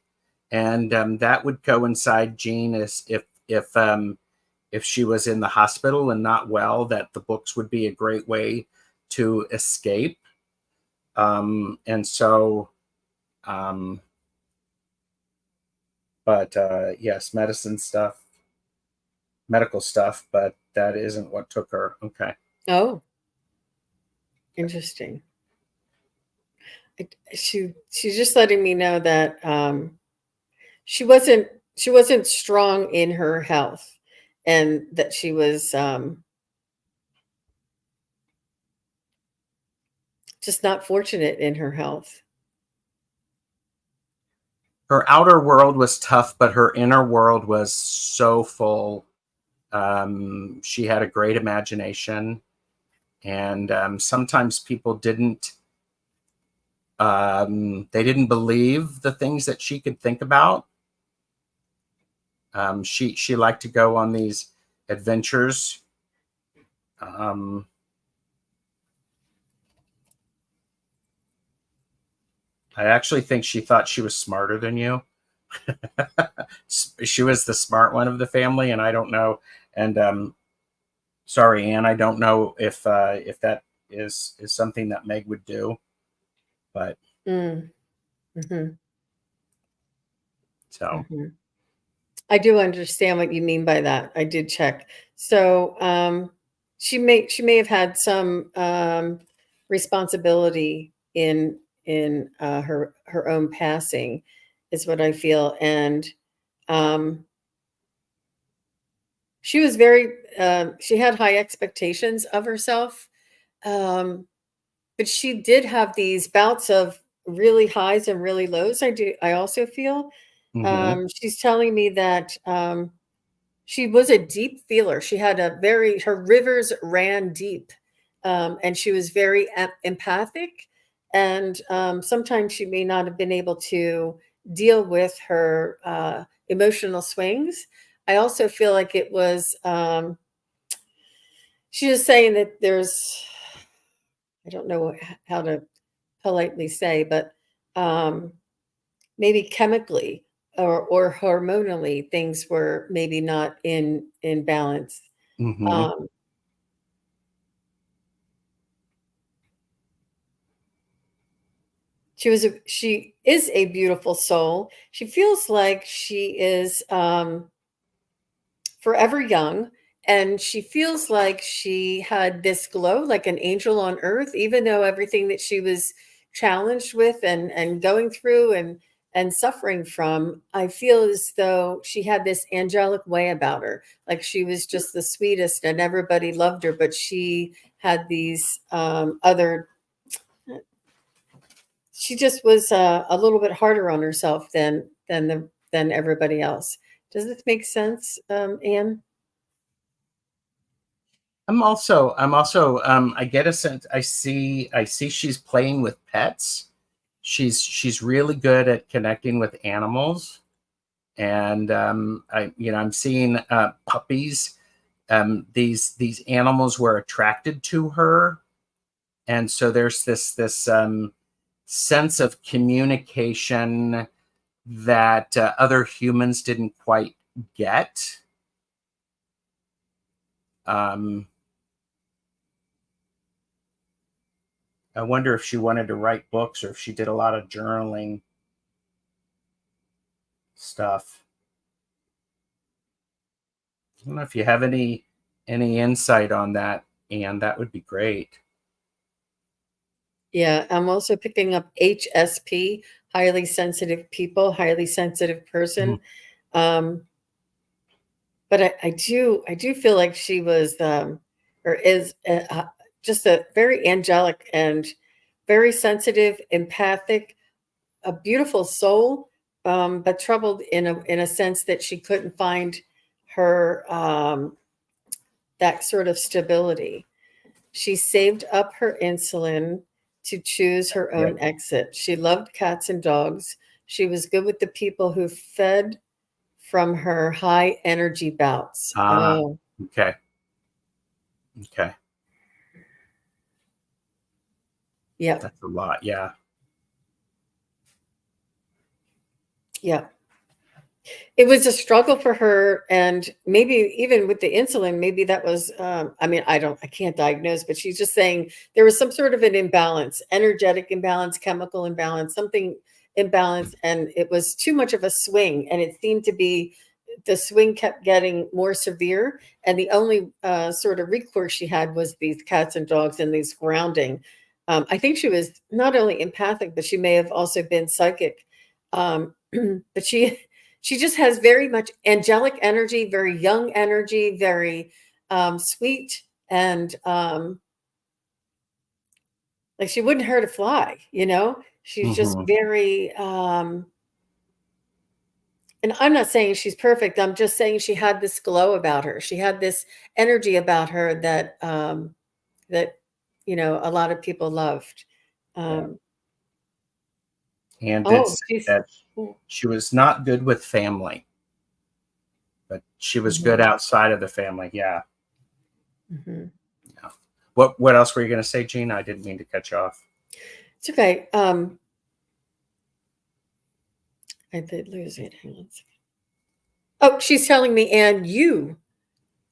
and that would coincide, Jean, as if she was in the hospital and not well, that the books would be a great way to escape. And so, um, but yes, medical stuff, but that isn't what took her. Okay. Oh, interesting. She's just letting me know that she wasn't she wasn't strong in her health, and that she was just not fortunate in her health. Her outer world was tough, but her inner world was so full. She had a great imagination, and sometimes people they didn't believe the things that she could think about. She liked to go on these adventures. Um, I actually think she thought she was smarter than you. She was the smart one of the family, and I don't know. And sorry, Anne, I don't know if that is something that Meg would do, but Mm, mhm, so. mhm. I do understand what you mean by that. I did check. So she may have had some responsibility in her own passing, is what I feel, and um, she was very she had high expectations of herself, um, but she did have these bouts of really highs and really lows. I also feel Mhm. she's telling me that. She was a deep feeler. She had her rivers ran deep, and she was very empathic. And sometimes she may not have been able to deal with her emotional swings. I also feel like it was, she was saying that I don't know how to politely say, but um, maybe chemically or hormonally, things were maybe not in balance. Mhm. she is a beautiful soul. She feels like she is forever young, and she feels like she had this glow like an angel on earth, even though everything that she was challenged with and going through and suffering from. I feel as though she had this angelic way about her, like she was just the sweetest and everybody loved her, but she had these other, she just was a little bit harder on herself than everybody else. Does this make sense, Anne? I get a sense, I see she's playing with pets. She's really good at connecting with animals. And I'm seeing puppies. These animals were attracted to her. And so there's this sense of communication that other humans didn't quite get. I wonder if she wanted to write books or if she did a lot of journaling stuff. I don't know if you have any insight on that, Anne. That would be great. Yeah, I'm also picking up HSP, highly sensitive people, highly sensitive person. Um, but I do feel like she was or is just a very angelic and very sensitive, empathic, a beautiful soul, but troubled in a sense that she couldn't find her that sort of stability. She saved up her insulin to choose her Yeah. own exit. She loved cats and dogs. She was good with the people who fed from her high energy bouts. Oh, Okay. Okay. yep, That's a lot. Yeah. yep. It was a struggle for her, and maybe even with the insulin, maybe that was. I mean, I can't diagnose, but she's just saying there was some sort of an imbalance, energetic imbalance, chemical imbalance, something imbalance, and it was too much of a swing, and it seemed to be the swing kept getting more severe, and the only sort of recourse she had was these cats and dogs and these grounding. I think she was not only empathic, but she may have also been psychic. But she just has very much angelic energy, very young energy, very sweet, and like she wouldn't hurt a fly, you know? She's just Mm-hmm. very and I'm not saying she's perfect. I'm just saying she had this glow about her. She had this energy about her that a lot of people loved. Yeah. Um Anne did oh, say she's that she was not good with family, but she was good mhm, outside of the family. Yeah. mhm. Yeah. What else were you going to say, Jean? I didn't mean to cut you off. It's okay. I did lose it. Hang on a second. Oh, she's telling me, and you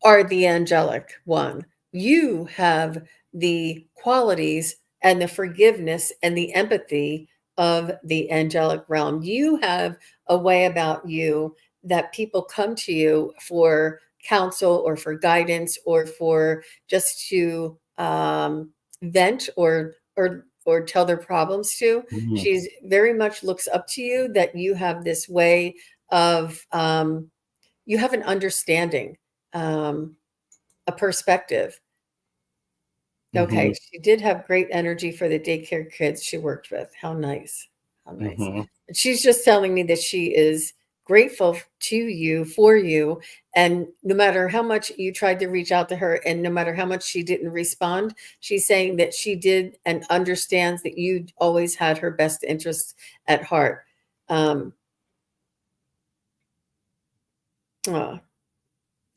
are the angelic one. You have the qualities and the forgiveness and the empathy of the angelic realm. You have a way about you that people come to you for counsel or for guidance or for just to vent or tell their problems to. Mm-hmm. She's very much looks up to you that you have this way of you have an understanding, um, a perspective. Mm-hmm. Okay, she did have great energy for the daycare kids she worked with. How nice. How nice. Mm-hmm. And she's just telling me that she is grateful to you, for you, and no matter how much you tried to reach out to her and no matter how much she didn't respond, she's saying that she did and understands that you always had her best interests at heart. Um, aw.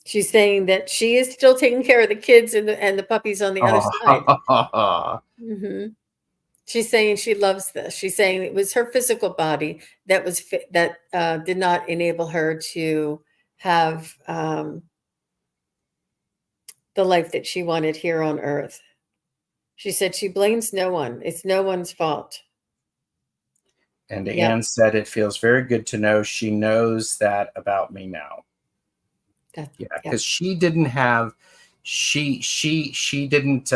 She's saying that she is still taking care of the kids and the puppies on the other side. Oh. Mhm. She's saying she loves this. She's saying it was her physical body that was that did not enable her to have the life that she wanted here on earth. She said she blames no one. It's no one's fault. And Yep. Anne said, it feels very good to know she knows that about me now. That's, Yeah, yep. because she didn't have, she didn't,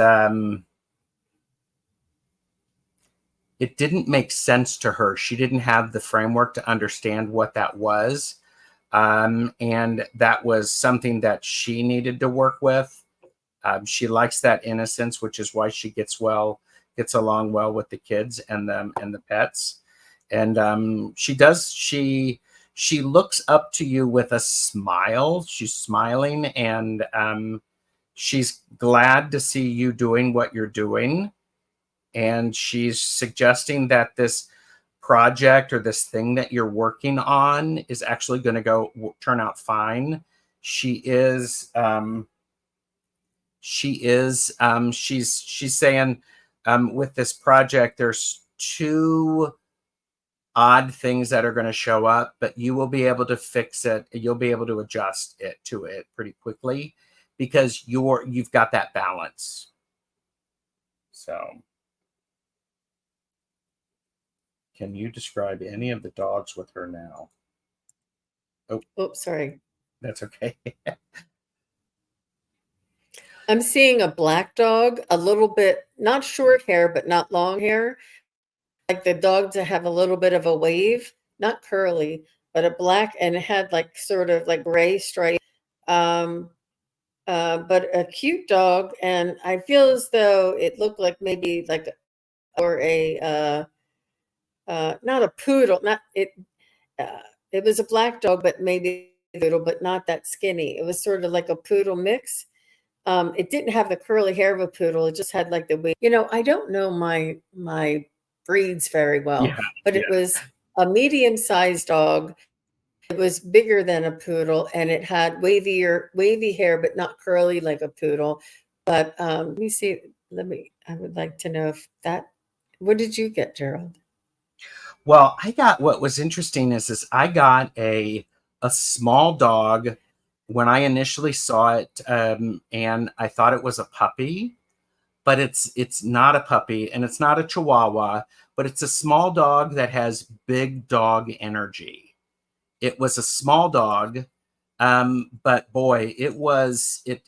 it didn't make sense to her. She didn't have the framework to understand what that was. And that was something that she needed to work with. She likes that innocence, which is why she gets along well with the kids and the pets. And she looks up to you with a smile. She's smiling, and she's glad to see you doing what you're doing. And she's suggesting that this project or this thing that you're working on is actually going to turn out fine. She's saying, with this project, there's two odd things that are going to show up, but you will be able to fix it. You'll be able to adjust it to it pretty quickly because you've got that balance. So, can you describe any of the dogs with her now? Oh, sorry. That's okay. I'm seeing a black dog, a little bit, not short hair, but not long hair. Like the dogs that have a little bit of a wave, not curly, but a black, and it had like sort of like gray stripe. Um, but a cute dog, and I feel as though it looked like maybe like or a not a poodle, not it. Uh, it was a black dog, but maybe a poodle, but not that skinny. It was sort of like a poodle mix. It didn't have the curly hair of a poodle. It just had like the wig. I don't know my breeds very well, Yeah, but yeah. it was a medium-sized dog. It was bigger than a poodle, and it had wavy hair, but not curly like a poodle. But let me see. I would like to know if that. What did you get, Gerald? Well, what was interesting is I got a small dog when I initially saw it, and I thought it was a puppy, but it's not a puppy, and it's not a Chihuahua, but it's a small dog that has big dog energy. It was a small dog, but boy, it was it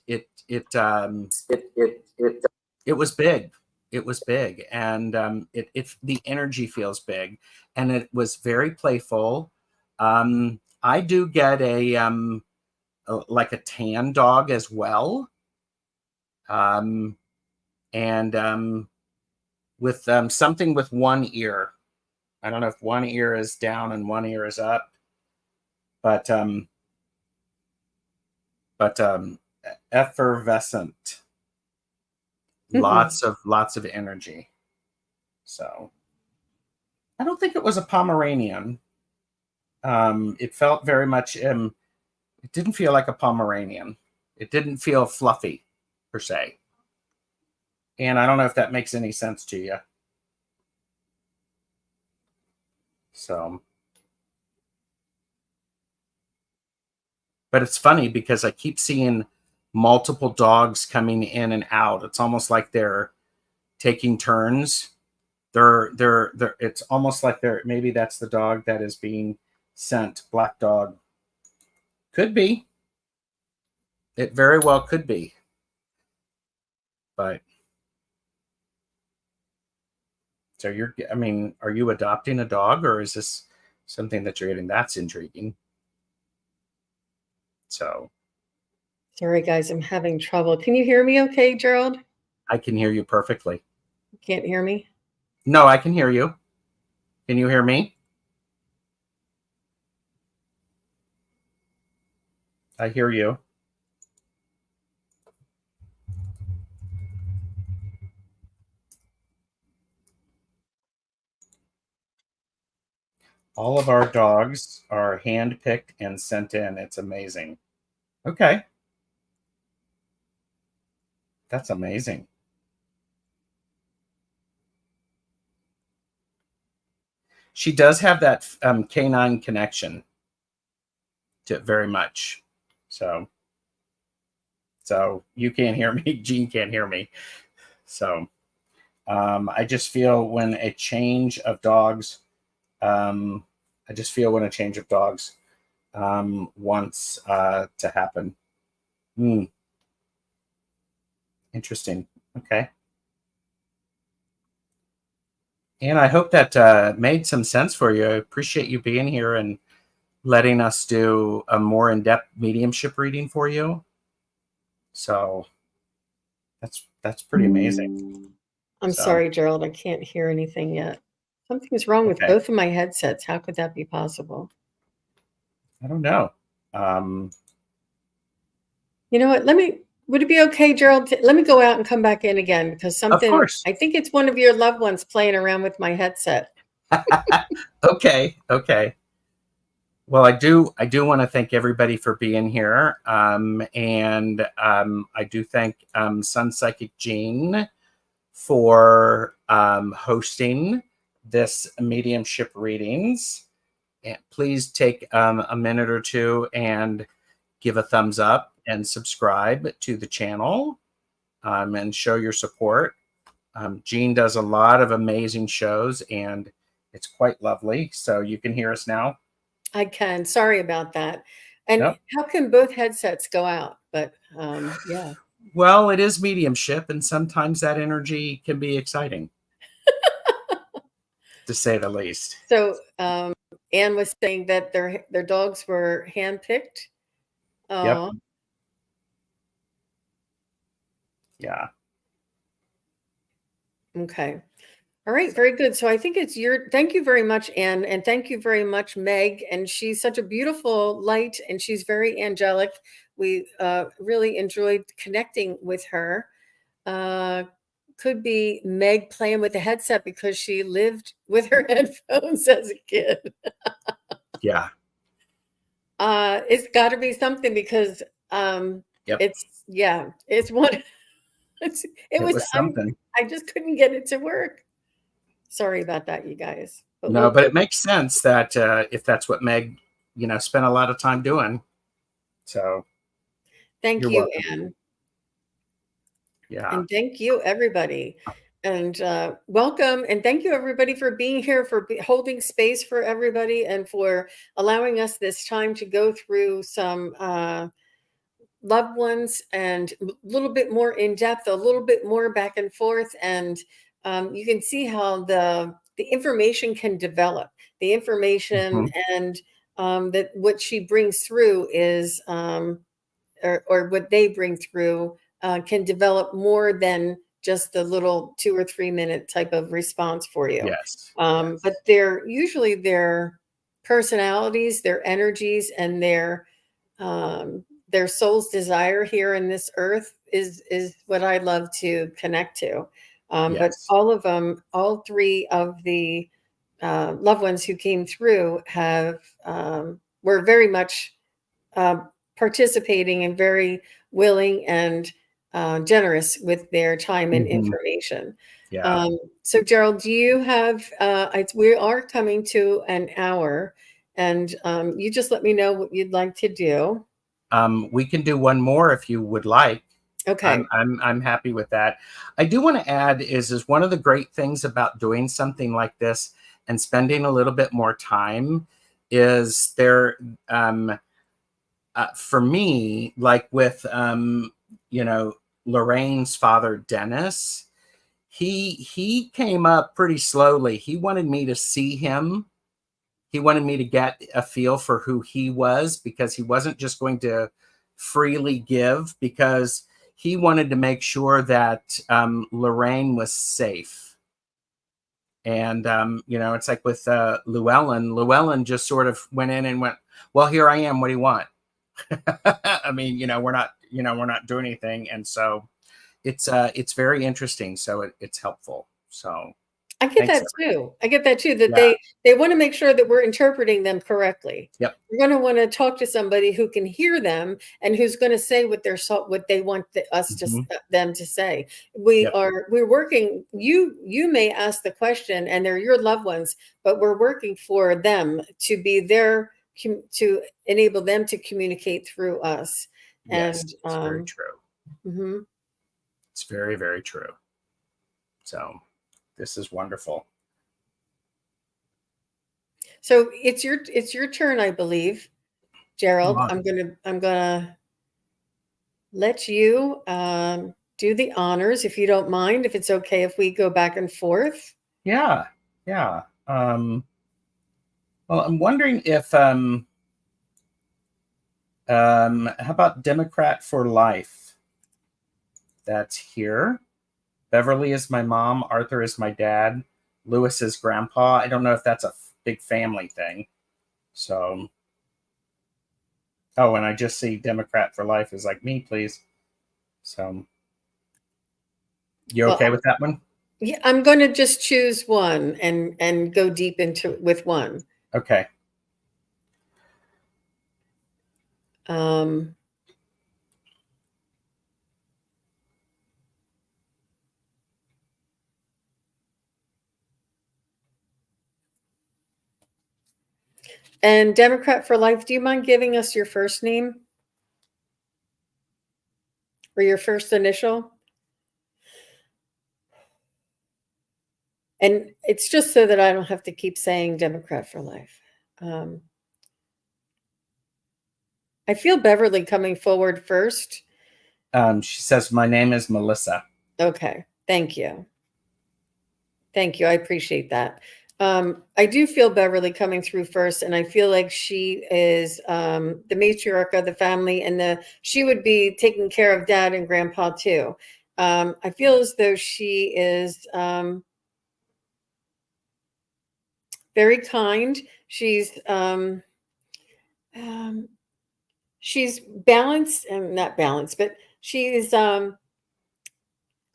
was big. It was big, and the energy feels big, and it was very playful. I do get like a tan dog as well, and with something with one ear. I don't know if one ear is down and one ear is up, but but effervescent, lots of energy. So I don't think it was a Pomeranian. It felt very much. It didn't feel like a Pomeranian. It didn't feel fluffy per se. And I don't know if that makes any sense to you. So, but it's funny because I keep seeing multiple dogs coming in and out. It's almost like they're taking turns. It's almost like maybe that's the dog that is being sent. Black dog. Could be. It very well could be. But so are you adopting a dog, or is this something that you're getting? That's intriguing. So Sorry, guys, I'm having trouble. Can you hear me okay, Gerald? I can hear you perfectly. You can't hear me? No, I can hear you. Can you hear me? I hear you. All of our dogs are handpicked and sent in. It's amazing. Okay. That's amazing. She does have that canine connection to it very much. So you can't hear me. Jean can't hear me. So I just feel when a change of dogs I just feel when a change of dogs wants to happen. Interesting. Okay. And I hope that made some sense for you. I appreciate you being here and letting us do a more in-depth mediumship reading for you. So that's pretty amazing. I'm sorry, Gerald. I can't hear anything yet. Something's wrong with Okay. both of my headsets. How could that be possible? I don't know. You know what? Would it be okay, Gerald? Let me go out and come back in again because Of course. I think it's one of your loved ones playing around with my headset. Okay. Well, I do want to thank everybody for being here. And I do thank SunPsychic Jean for hosting this mediumship readings. And please take a minute or two and give a thumbs up and subscribe to the channel and show your support. Jean does a lot of amazing shows and it's quite lovely. So you can hear us now. I can. Sorry about that. And Yep. how can both headsets go out? But yeah. Well, it is mediumship, and sometimes that energy can be exciting, to say the least. So Anne was saying that their dogs were handpicked. Yep. Yeah. Okay. All right, very good. So I think it's thank you very much, Anne, and thank you very much, Meg. And she's such a beautiful light, and she's very angelic. We really enjoyed connecting with her. Could be Meg playing with the headset because she lived with her headphones as a kid. Yeah. It's got to be something because Yep. it's one. It was something. I just couldn't get it to work. Sorry about that, you guys. But it makes sense that if that's what Meg, spent a lot of time doing. So thank you're you, welcome. Anne. Yeah. And thank you, everybody. And welcome. And thank you, everybody, for being here, for holding space for everybody, and for allowing us this time to go through some loved ones and a little bit more in depth, a little bit more back and forth. And you can see how the information can develop. The information and that what she brings through is, or what they bring through can develop more than just the little 2 or 3 minute type of response for you. Yes. But they're usually their personalities, their energies, and their soul's desire here in this earth is what I love to connect to. But all of them, all three of the loved ones who came through were very much participating and very willing and generous with their time and information. Yeah. So Gerald, do you have, we are coming to an hour, and you just let me know what you'd like to do. We can do one more if you would like. Okay. I'm happy with that. I do want to add is one of the great things about doing something like this and spending a little bit more time is there, for me, like with, Lorraine's father, Dennis, he came up pretty slowly. He wanted me to see him. He wanted me to get a feel for who he was, because he wasn't just going to freely give, because he wanted to make sure that Lorraine was safe. And, it's like with Llewellyn. Llewellyn just sort of went in and went, well, here I am. What do you want? I mean, we're not doing anything. And so it's very interesting. So it's helpful. So I get that too. I get that too, that they want to make sure that we're interpreting them correctly. Yep. We're going to want to talk to somebody who can hear them and who's going to say what they want them to say. We're working. You may ask the question, and they're your loved ones, but we're working for them to be there to enable them to communicate through us. Yes, and it's very true. It's very, very true. So this is wonderful. So it's your turn, I believe, Gerald. Well, I'm gonna let you do the honors, if you don't mind, if it's okay if we go back and forth. yeah, yeah. Well, I'm wondering if how about Democrat for Life? That's here. Beverly is my mom. Arthur is my dad. Lewis is grandpa. I don't know if that's a big family thing. So, oh, and I just see Democrat for Life is like me, please. So, you Well, okay with that one? yeah, I'm going to just choose one and go deep into with one. Okay. Um, and Democrat for Life, do you mind giving us your first name or your first initial? And it's just so that I don't have to keep saying Democrat for Life. Um, I feel Beverly coming forward first. She says, my name is Melissa. Okay. Thank you. Thank you. I appreciate that. I do feel Beverly coming through first, and I feel like she is the matriarch of the family, and she would be taking care of Dad and Grandpa too. I feel as though she is very kind. Um, she's balanced, and not balanced, but she is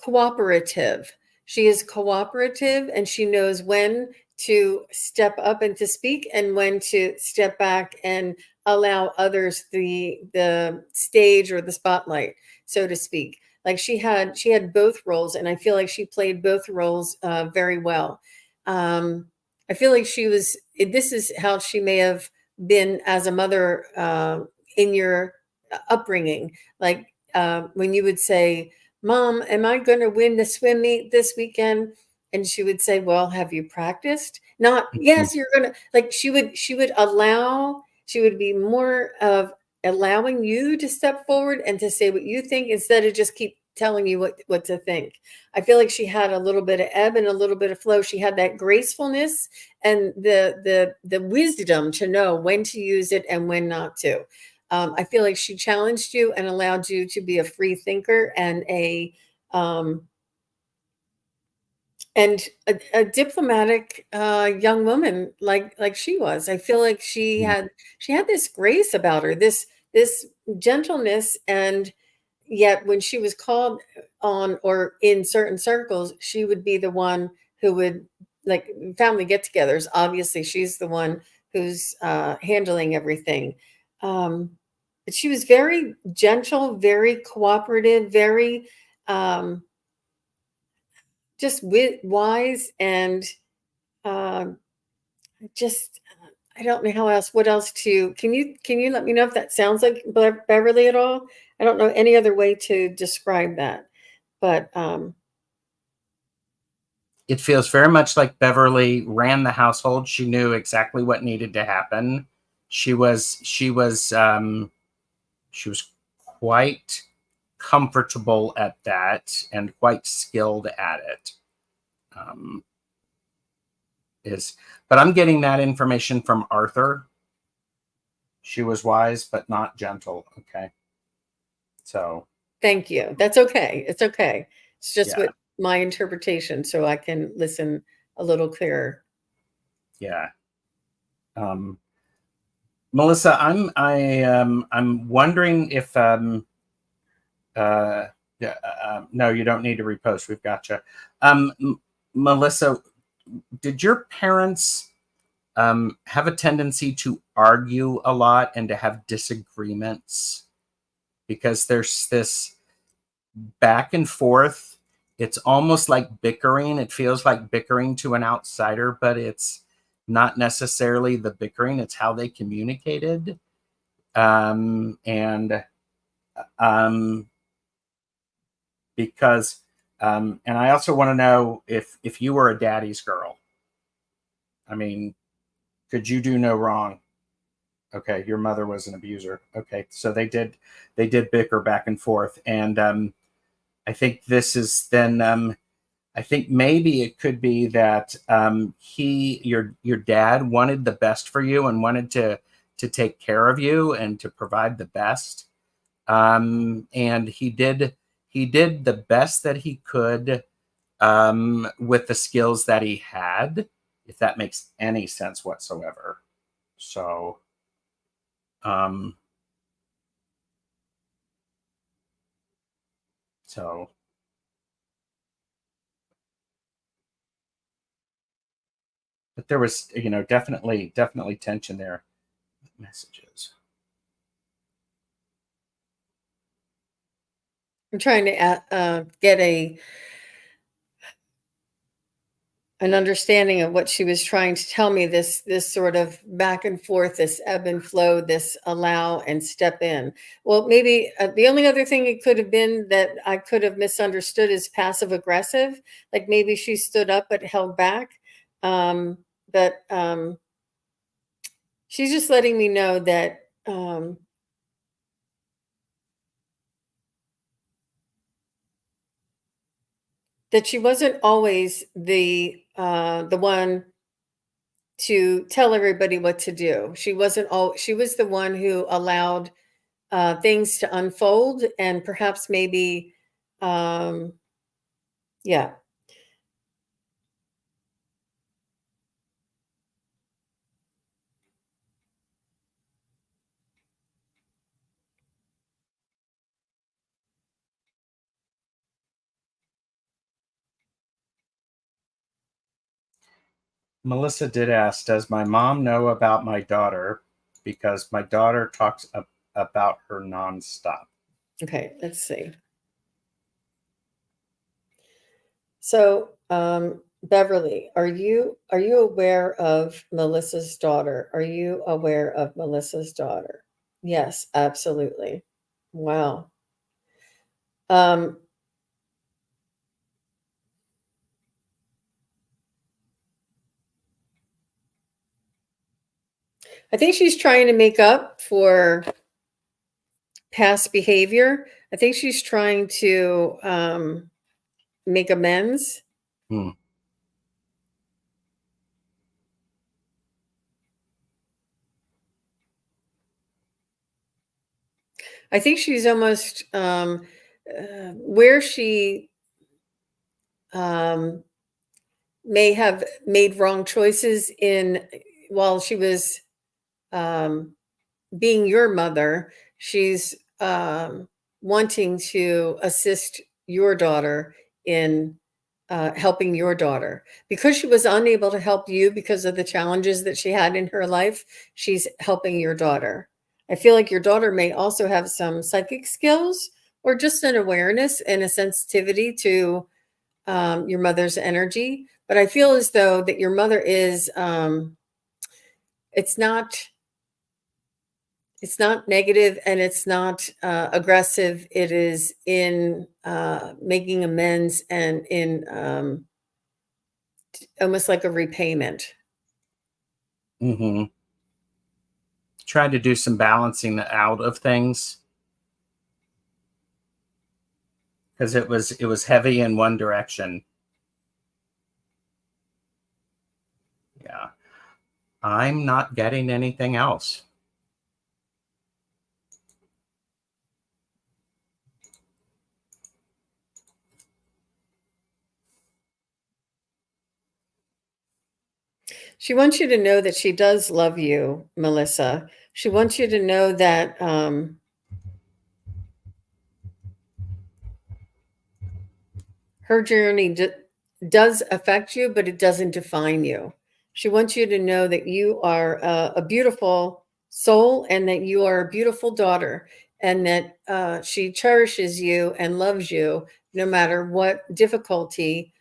cooperative. She is cooperative, and she knows when to step up and to speak and when to step back and allow others the stage or the spotlight, so to speak. Like she had both roles, and I feel like she played both roles very well. I feel like she was. This is how she may have been as a mother in your upbringing. Like when you would say, Mom, am I going to win the swim meet this weekend? And she would say, Well, have you practiced? Not, yes, you're going to, like, she would be more of allowing you to step forward and to say what you think instead of just keep telling you what to think. I feel like she had a little bit of ebb and a little bit of flow. She had that gracefulness and the wisdom to know when to use it and when not to. I feel like she challenged you and allowed you to be a free thinker and um, a diplomatic young woman like she was. I feel like she had this grace about her, this gentleness, and yet when she was called on or in certain circles, she would be the one who would, like, family get-togethers. Obviously, she's the one who's handling everything. But she was very gentle, very cooperative, very um, just wise, and um, just I don't know how else. What else to? Can you let me know if that sounds like Beverly at all? I don't know any other way to describe that, but It feels very much like Beverly ran the household. She knew exactly what needed to happen. She was quite comfortable at that and quite skilled at it. Um, but I'm getting that information from Arthur. She was wise but not gentle. Okay, so thank you. That's okay. It's okay. It's just yeah, what my interpretation, so I can listen a little clearer. yeah. Um, Melissa, I'm wondering if yeah, no, you don't need to repost. We've got you. Melissa, did your parents have a tendency to argue a lot and to have disagreements? Because there's this back and forth. It's almost like bickering. It feels like bickering to an outsider, but it's not necessarily the bickering. It's how they communicated. And um, because, and I also want to know if you were a daddy's girl. I mean, Could you do no wrong? Okay, your mother was an abuser. Okay, so they did bicker back and forth, and I think this is then. I think maybe it could be that your dad wanted the best for you and wanted to take care of you and to provide the best, and he did the best that he could with the skills that he had, if that makes any sense whatsoever. So. So, but there was, definitely tension there. Messages. I'm trying to get an understanding of what she was trying to tell me, this sort of back and forth, this ebb and flow, this allow and step in. Well, maybe the only other thing it could have been that I could have misunderstood is passive aggressive. Like maybe she stood up but held back. But she's just letting me know that that she wasn't always the one to tell everybody what to do. She wasn't all. She was the one who allowed things to unfold, and perhaps maybe, yeah. Melissa did ask, does my mom know about my daughter? Because my daughter talks about her nonstop. Okay, let's see. So, Beverly, are you aware of Melissa's daughter? Are you aware of Melissa's daughter? Yes, absolutely. Wow. Um, I think she's trying to make up for past behavior. I think she's trying to make amends. Hmm. I think she's almost where she may have made wrong choices in while she was um, being your mother. She's wanting to assist your daughter in helping your daughter because she was unable to help you because of the challenges that she had in her life. She's helping your daughter. I feel like your daughter may also have some psychic skills or just an awareness and a sensitivity to your mother's energy. But I feel as though that your mother is it's not negative and it's not aggressive. It is in making amends and in almost like a repayment. Mm-hmm. Tried to do some balancing out of things because it was heavy in one direction. Yeah. I'm not getting anything else. She wants you to know that she does love you, Melissa. She wants you to know that her journey does affect you, but it doesn't define you. She wants you to know that you are a beautiful soul and that you are a beautiful daughter and that she cherishes you and loves you no matter what difficulty.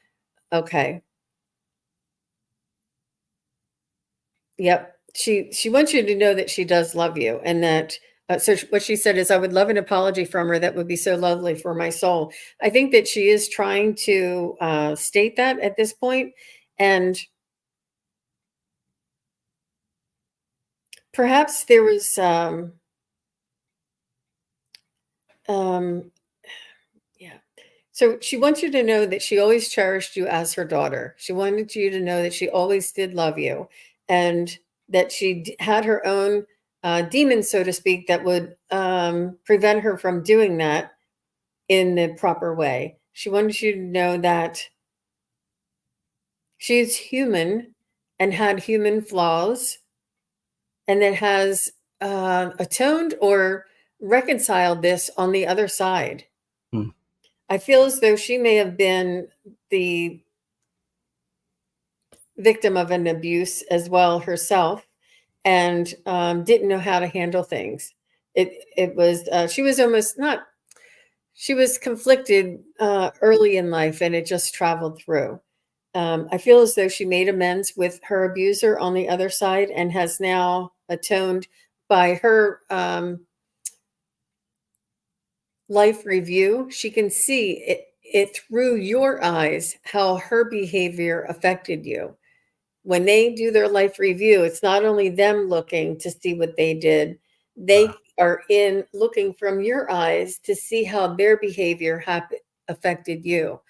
Okay. Yep. She wants you to know that she does love you and that so what she said is, I would love an apology from her. That would be so lovely for my soul. I think that she is trying to state that at this point. And perhaps there was yeah. So she wants you to know that she always cherished you as her daughter. She wanted you to know that she always did love you, and that she had her own demon, so to speak, that would prevent her from doing that in the proper way. She wanted you to know that she's human and had human flaws, and that has atoned or reconciled this on the other side. Hmm. I feel as though she may have been the victim of an abuse as well herself, and didn't know how to handle things. It was she was almost not. She was conflicted early in life, and it just traveled through. I feel as though she made amends with her abuser on the other side and has now atoned by her life review. She can see it through your eyes how her behavior affected you. When they do their life review, it's not only them looking to see what they did, they are in looking from your eyes to see how their behavior affected you.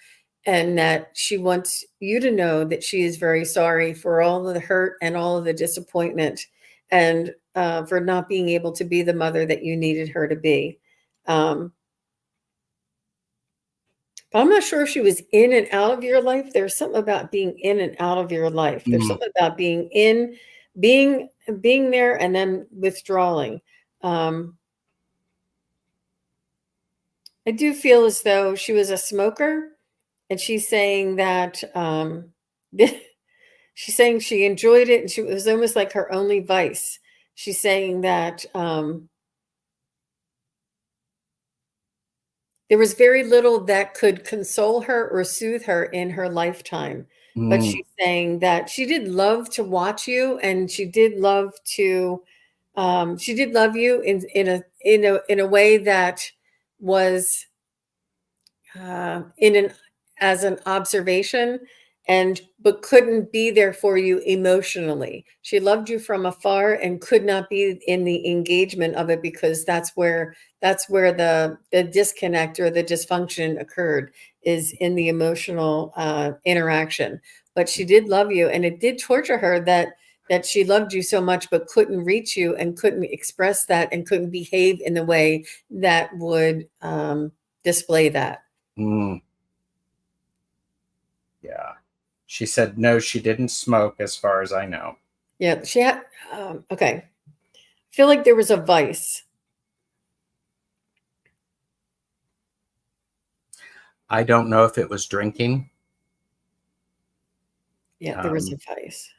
And that she wants you to know that she is very sorry for all of the hurt and all of the disappointment, and for not being able to be the mother that you needed her to be. Um, but I'm not sure if she was in and out of your life. There's something about being in and out of your life. There's Mm. something about being in, being being there and then withdrawing. Um, I do feel as though she was a smoker, and she's saying that she's saying she enjoyed it, and it was almost like her only vice. She's saying that there was very little that could console her or soothe her in her lifetime. But Mm. she's saying that she did love to watch you, and she did love to she did love you in a way that was in an as an observation, and but couldn't be there for you emotionally. She loved you from afar and could not be in the engagement of it, because that's where the disconnect or the dysfunction occurred, is in the emotional interaction. But she did love you, and it did torture her that she loved you so much but couldn't reach you and couldn't express that and couldn't behave in the way that would display that. Mm. Yeah. She said no, she didn't smoke, as far as I know. Yeah, she had okay. I feel like there was a vice. I don't know if it was drinking. Yeah, there was a Um, vice.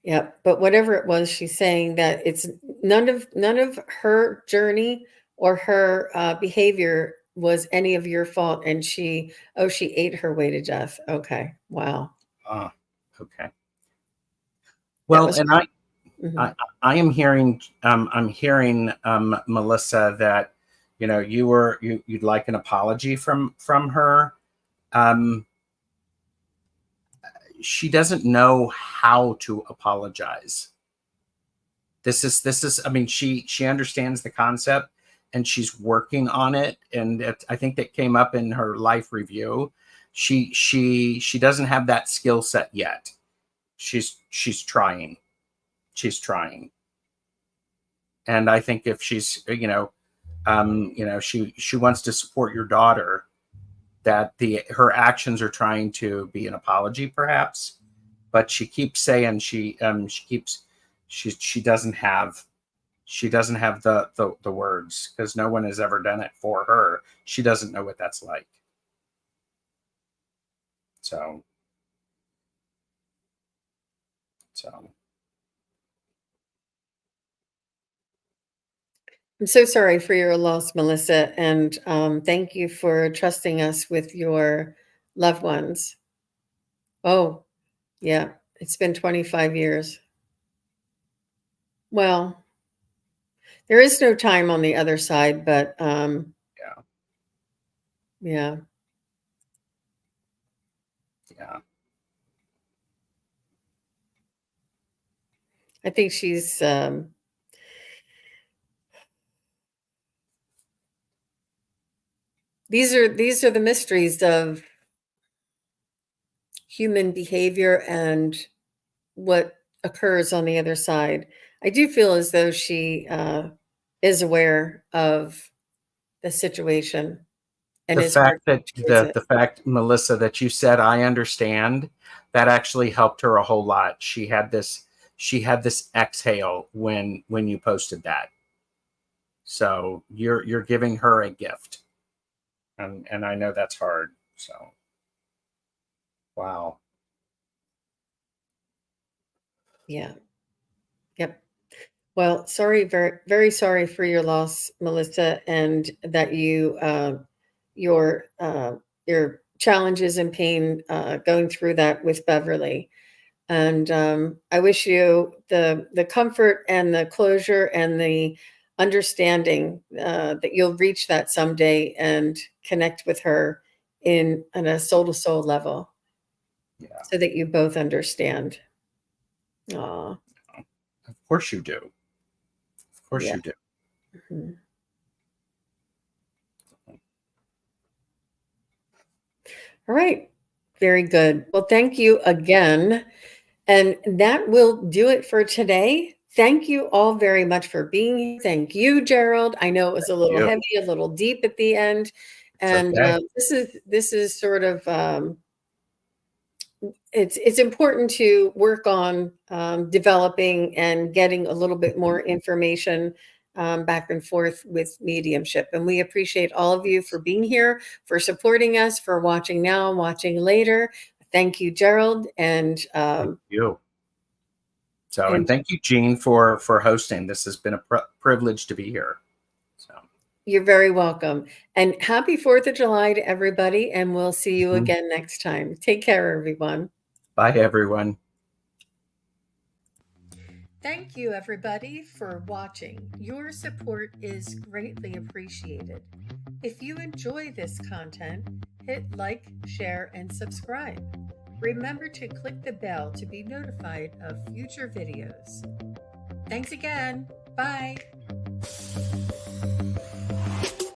Yeah, but whatever it was, she's saying that it's none of her journey or her behavior was any of your fault, and she ate her way to death. Okay, wow, uh, okay. that Well, was. and Mhm. I, I am hearing, I'm hearing, Melissa, that you'd like an apology from her. Um, she doesn't know how to apologize. This is. I mean, she understands the concept and she's working on it, and I think that came up in her life review. She doesn't have that skill set yet. She's trying. She's trying. And I think if she's, she wants to support your daughter, that her actions are trying to be an apology, perhaps, but she keeps saying she doesn't have the words, because no one has ever done it for her. She doesn't know what that's like. So so I'm so sorry for your loss, Melissa, and thank you for trusting us with your loved ones. Oh, yeah, it's been 25 years. Well, there is no time on the other side, but yeah, yeah. Yeah. I think she's these are the mysteries of human behavior and what occurs on the other side. I do feel as though she is aware of the situation and The is fact working that towards it. the fact, Melissa, that you said I understand, that actually helped her a whole lot. She had this exhale when you posted that. So you're giving her a gift. And I know that's hard. So wow. Yeah. Yep. Well, sorry, very, very sorry for your loss, Melissa, and that your challenges and pain going through that with Beverly. And I wish you the comfort and the closure and the understanding that you'll reach that someday and connect with her on a soul to soul level, Yeah. so that you both understand. Aw, Of course you do. Of course yeah. you do. Mhm. All right. Very good. Well, thank you again. And that will do it for today. Thank you all very much for being here. Thank you, Gerald. I know it was a little You. heavy, a little deep at the end. It's And okay. this is sort of it's important to work on developing and getting a little bit more information back and forth with mediumship. And we appreciate all of you for being here, for supporting us, for watching now and watching later. Thank you, Gerald, Thank you. So, and and thank you, Jean, for hosting. This has been a privilege to be here. So, you're very welcome. And happy 4th of July to everybody. And we'll see you mhm. again next time. Take care, everyone. Bye, everyone. Thank you, everybody, for watching. Your support is greatly appreciated. If you enjoy this content, hit like, share, and subscribe. Remember to click the bell to be notified of future videos. Thanks again. Bye.